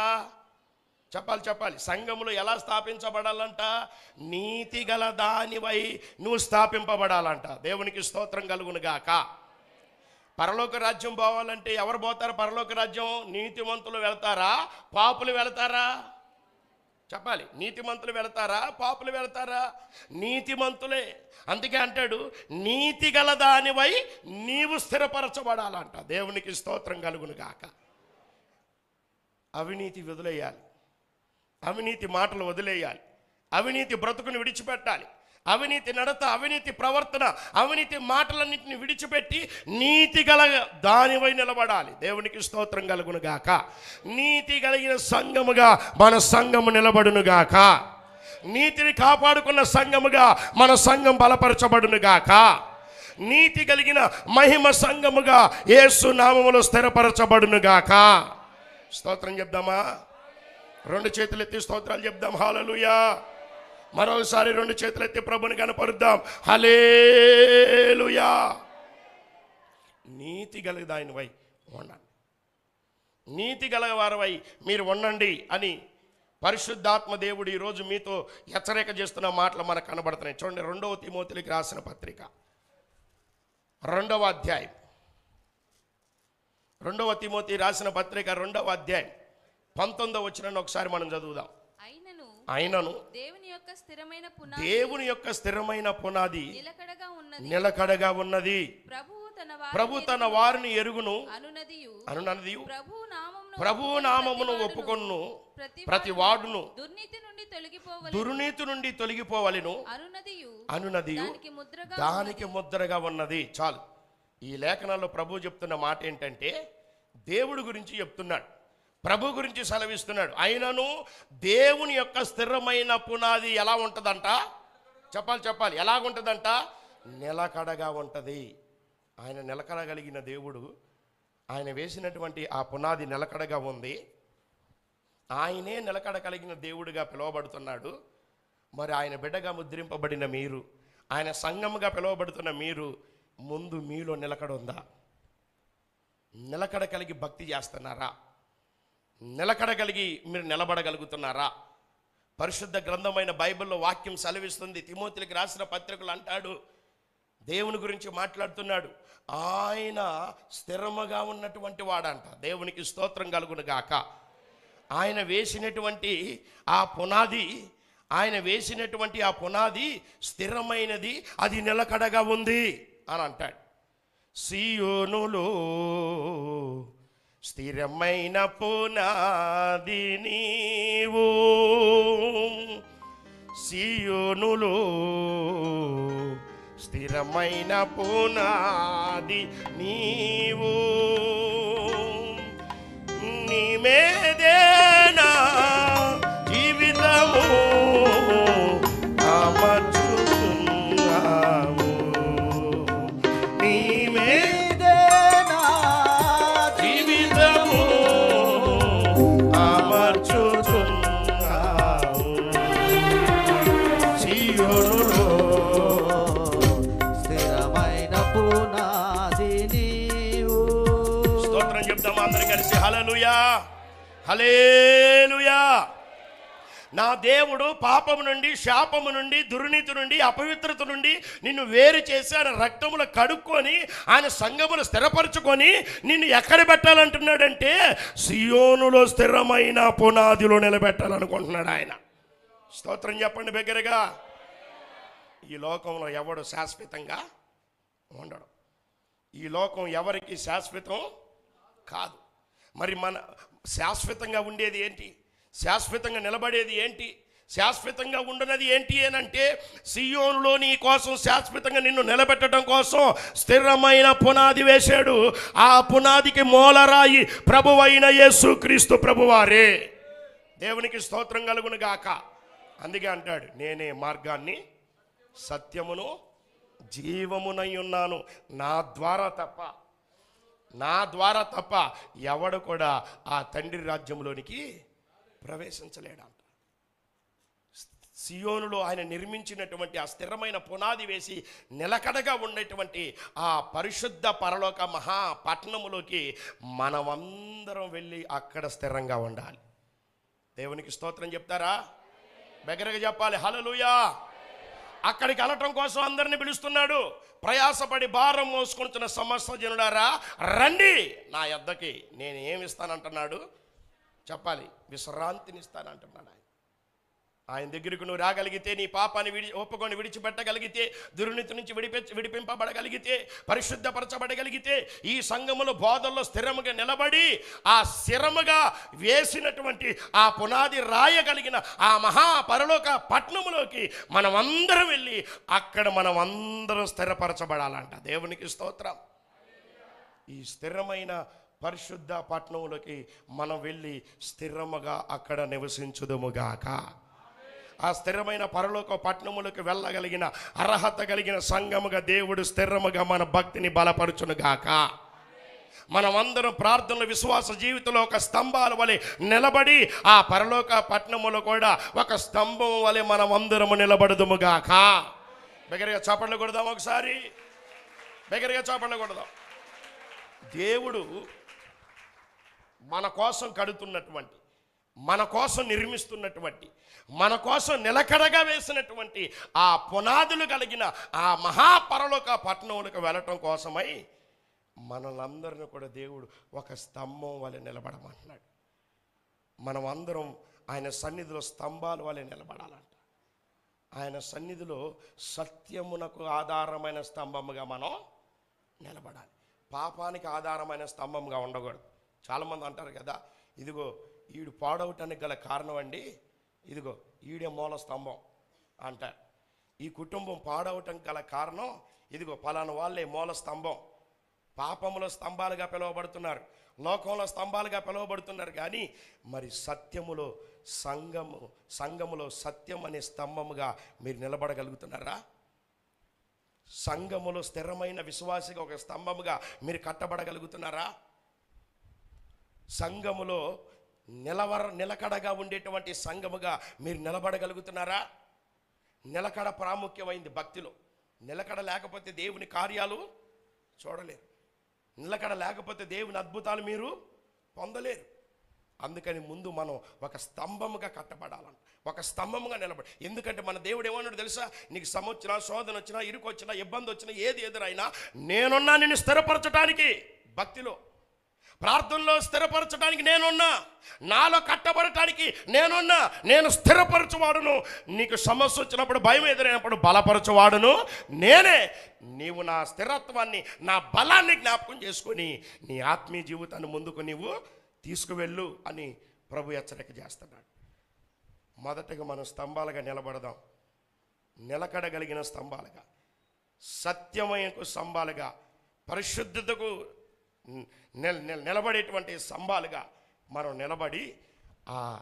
చెప్పాలి. సంఘములో ఎలా స్థాపించబడాలంట? నీతి గల దానివై నువ్వు స్థాపింపబడాలంట. దేవునికి స్తోత్రం కలుగును గాక. పరలోక రాజ్యం పోవాలంటే ఎవరు పోతారు పరలోక రాజ్యం? నీతిమంతులు వెళ్తారా, పాపులు వెళ్తారా? చెప్పాలి. నీతిమంతులు వెళతారా, పాపులు వెళతారా? నీతిమంతులే. అందుకే అంటాడు, నీతి గల దానివై నీవు స్థిరపరచబడాలంట. దేవునికి స్తోత్రం కలుగును గాక. అవినీతి వదిలేయాలి, అవినీతి మాటలు వదిలేయాలి, అవినీతి బ్రతుకుని విడిచిపెట్టాలి, అవినీతి నడత, అవినీతి ప్రవర్తన, అవినీతి మాటలన్నింటినీ విడిచిపెట్టి నీతి గల దానివై నిలబడాలి. దేవునికి స్తోత్రం కలుగును గాక. నీతి కలిగిన సంఘముగా మన సంఘము నిలబడును గాక. నీతిని కాపాడుకున్న సంఘముగా మన సంఘం బలపరచబడును గాక. నీతి కలిగిన మహిమ సంఘముగా యేసు నామములో స్థిరపరచబడును గాక. స్తోత్రం చెప్దామా? రెండు చేతులు ఎత్తి స్తోత్రాలు చెప్దాం. హల్లెలూయా. మరోసారి రెండు చేతులు ఎత్తి ప్రభుని కనపరుద్దాం. హల్లెలూయా. నీతి గల దానివై ఉండండి, నీతి గలవారవై మీరు ఉండండి అని పరిశుద్ధాత్మ దేవుడు ఈరోజు మీతో హెచ్చరిక చేస్తున్న మాటలు మనకు కనబడుతున్నాయి. చూడండి, 2వ తిమోతికి రాసిన పత్రిక 2వ అధ్యాయం, 2వ తిమోతి రాసిన పత్రిక 2వ అధ్యాయం 19వ వచనాన్ని ఒకసారి మనం చదువుదాం. అయినను దేవుని యొక్క స్థిరమైన పునాది నిలకడగా ఉన్నది, ప్రభు తన వారిని ఎరుగును అనునదియు, ప్రభువు నామమును ఒప్పుకొను ప్రతి వాడును దుర్నీతి నుండి తొలగిపోవలెను అనునదియు దానికి ముద్రగా ఉన్నది. చాలు. ఈ లేఖనాల్లో ప్రభు చెప్తున్న మాట ఏంటంటే, దేవుడి గురించి చెప్తున్నాడు, ప్రభు గురించి సెలవిస్తున్నాడు. అయినను దేవుని యొక్క స్థిరమైన పునాది ఎలా ఉంటుందంట? చెప్పాలి. ఎలాగుంటుందంట? నిలకడగా ఉంటుంది. ఆయన నిలకడగలిగిన దేవుడు. ఆయన వేసినటువంటి ఆ పునాది నిలకడగా ఉంది. ఆయనే నిలకడ కలిగిన దేవుడిగా పిలువబడుతున్నాడు. మరి ఆయన బిడ్డగా ముద్రింపబడిన మీరు, ఆయన సంఘముగా పిలువబడుతున్న మీరు, ముందు మీలో నిలకడ ఉందా? నిలకడ కలిగి భక్తి చేస్తున్నారా? నిలకడ కలిగి మీరు నిలబడగలుగుతున్నారా? పరిశుద్ధ గ్రంథమైన బైబిల్లో వాక్యం సెలవిస్తుంది. తిమోతికి రాసిన పత్రికలు అంటాడు, దేవుని గురించి మాట్లాడుతున్నాడు, ఆయన స్థిరముగా ఉన్నటువంటి వాడంట. దేవునికి స్తోత్రం కలుగును గాక. ఆయన వేసినటువంటి ఆ పునాది స్థిరమైనది, అది నిలకడగా ఉంది అని అంటాడు. సియోనులో స్థిరమైన పునాది నీవు, స్థిరమైన పునాది నీవు, నీ మీదేనా జీవితము అమర్చుకున్నావు, నీ నీదేనా జీవితము అమర్చుచున్నావు. సీయోనులో స్థిరమైన పునాది నీవు. స్తోత్రం చెప్తాం అందరం కలిసి. హల్లెలూయా, హల్లెలూయా. నా దేవుడు పాపము నుండి, శాపము నుండి, దుర్నీతి నుండి, అపవిత్రత నుండి నిన్ను వేరు చేసి ఆయన రక్తములు కడుక్కొని ఆయన సంఘములు స్థిరపరచుకొని నిన్ను ఎక్కడ పెట్టాలంటున్నాడంటే సియోనులో స్థిరమైన పునాదిలో నిలబెట్టాలనుకుంటున్నాడు ఆయన. స్తోత్రం చెప్పండి బిగ్గరగా. ఈ లోకంలో ఎవడు శాశ్వతంగా ఉండడు. ఈ లోకం ఎవరికి శాశ్వతం కాదు. మరి మన శాశ్వతంగా ఉండేది ఏంటి? శాశ్వతంగా నిలబడేది ఏంటి? శాశ్వతంగా ఉండనది ఏంటి అనంటే సియోనులో నీ కోసం శాశ్వతంగా నిన్ను నిలబెట్టడం కోసం స్థిరమైన పునాది వేశాడు. ఆ పునాదికి మూలరాయి ప్రభువైన యేసుక్రీస్తు ప్రభువారే. దేవునికి స్తోత్రం కలుగును గాక. అందుకే అంటాడు, నేనే మార్గాన్ని సత్యమును జీవమునై ఉన్నాను, నా ద్వారా తప్ప ఎవడు కూడా ఆ తండ్రి రాజ్యంలోనికి ప్రవేశించలేడంట. సియోనులో ఆయన నిర్మించినటువంటి ఆ స్థిరమైన పునాది వేసి నిలకడగా ఉండేటువంటి ఆ పరిశుద్ధ పరలోక మహాపట్నములోకి మనమందరం వెళ్ళి అక్కడ స్థిరంగా ఉండాలి. దేవునికి స్తోత్రం చెప్తారా? బిగ్గరగా చెప్పాలి హల్లెలూయా. అక్కడికి వెళ్ళటం కోసం అందరిని పిలుస్తున్నాడు. ప్రయాసపడి భారం మోసుకుంటున్న సమస్త జనులారా రండి నా యొద్దకి, నేను ఏమి ఇస్తానంటున్నాడు చెప్పాలి, విశ్రాంతినిస్తానంటున్నాడు ఆయన. ఆయన దగ్గరకు నువ్వు రాగలిగితే, నీ పాపాన్ని ఒప్పుకొని విడిచిపెట్టగలిగితే, దుర్నీతి నుంచి విడిపింపబడగలిగితే, పరిశుద్ధపరచబడగలిగితే, ఈ సంఘములో బోధల్లో స్థిరముగా నిలబడి ఆ స్థిరముగా వేసినటువంటి ఆ పునాది రాయగలిగిన ఆ మహాపరలోక పట్నములోకి మనం అందరం వెళ్ళి అక్కడ మనం అందరం స్థిరపరచబడాలంట. దేవునికి స్తోత్రం. ఈ స్థిరమైన పరిశుద్ధ పట్నంలోకి మనం వెళ్ళి స్థిరముగా అక్కడ నివసించుదుముగాక. ఆ స్థిరమైన పరలోక పట్నములకు వెళ్ళగలిగిన అర్హత కలిగిన సంఘముగా దేవుడు స్థిరముగా మన భక్తిని బలపరచునుగాక. మనమందరం ప్రార్థనలు విశ్వాస జీవితంలో ఒక స్తంభాల వలె నిలబడి ఆ పరలోక పట్నములో కూడా ఒక స్తంభం వలె మనమందరము నిలబడదుముగాక. బిగ్గరగా చప్పట్లు కొడదాం ఒకసారి, బిగ్గరగా చప్పట్లు కొడదాం. దేవుడు మన కోసం కడుతున్నటువంటి, మన కోసం నిర్మిస్తున్నటువంటి, మన కోసం నిలకడగా వేసినటువంటి ఆ పునాదులు కలిగిన ఆ మహాపరలోక పట్టణంలోకి వెళ్ళటం కోసమై మనలందరినీ కూడా దేవుడు ఒక స్తంభం వలె నిలబడమంటున్నాడు. మనం అందరం ఆయన సన్నిధిలో స్తంభాల వలె నిలబడాలంట. ఆయన సన్నిధిలో సత్యమునకు ఆధారమైన స్తంభముగా మనం నిలబడాలి. పాపానికి ఆధారమైన స్తంభంగా ఉండకూడదు. చాలామంది అంటారు కదా, ఇదిగో ఈడు పాడవటానికి గల కారణం అండి, ఇదిగో ఈడే మూల స్తంభం అంటారు. ఈ కుటుంబం పాడవటానికి గల కారణం ఇదిగో పలానా వాళ్ళే మూల స్తంభం. పాపములో స్తంభాలుగా పిలువబడుతున్నారు, లోకంలో స్తంభాలుగా పిలువబడుతున్నారు. కానీ మరి సత్యములో సంఘములో సత్యం అనే స్తంభముగా మీరు నిలబడగలుగుతున్నారా? సంఘములో స్థిరమైన విశ్వాసిగా ఒక స్తంభముగా మీరు కట్టబడగలుగుతున్నారా? సంఘములో నిలకడగా ఉండేటువంటి సంఘముగా మీరు నిలబడగలుగుతున్నారా? నిలకడ ప్రాముఖ్యమైంది భక్తిలో. నిలకడ లేకపోతే దేవుని కార్యాలు చూడలేరు. నిలకడ లేకపోతే దేవుని అద్భుతాలు మీరు పొందలేరు. అందుకని ముందు మనం ఒక స్తంభముగా కట్టబడాలంట, ఒక స్తంభముగా నిలబడి. ఎందుకంటే మన దేవుడు ఏమన్నాడు తెలుసా? నీకు శ్రమ వచ్చినా, శోధన వచ్చినా, ఇరుకు వచ్చినా, ఇబ్బంది వచ్చినా, ఏది ఎదురైనా నేనున్నా నిన్ను స్థిరపరచడానికి. భక్తిలో ప్రార్థనలో స్థిరపరచడానికి నేనున్నా, నాలో కట్టబడటానికి నేనున్నా. నేను స్థిరపరచువాడును. నీకు సమస్య వచ్చినప్పుడు, భయం ఎదురైనప్పుడు బలపరచువాడును నేనే. నీవు నా స్థిరత్వాన్ని, నా బలాన్ని జ్ఞాపకం చేసుకొని నీ ఆత్మీయ జీవితాన్ని ముందుకు నీవు తీసుకువెళ్ళు అని ప్రభు హెచ్చరిక చేస్తున్నాడు. మొదటగా మనం స్తంభాలుగా నిలబడదాం, నిలకడగలిగిన స్తంభాలుగా. సత్యమయకు స్తంభాలుగా, పరిశుద్ధతకు నిలబడేటువంటి స్తంభాలుగా మనం నిలబడి ఆ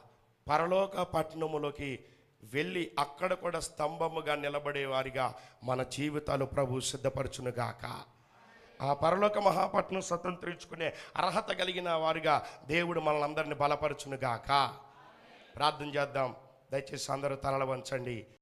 పరలోక పట్టణములోకి వెళ్ళి అక్కడ కూడా స్తంభముగా నిలబడేవారిగా మన జీవితాలు ప్రభు సిద్ధపరచునుగాక. ఆ పరలోక మహాపట్నం స్వతంత్రించుకునే అర్హత కలిగిన వారిగా దేవుడు మనల్ని అందరినీ బలపరచునుగాక. ప్రార్థన చేద్దాం. దయచేసి అందరూ తలలు వంచండి.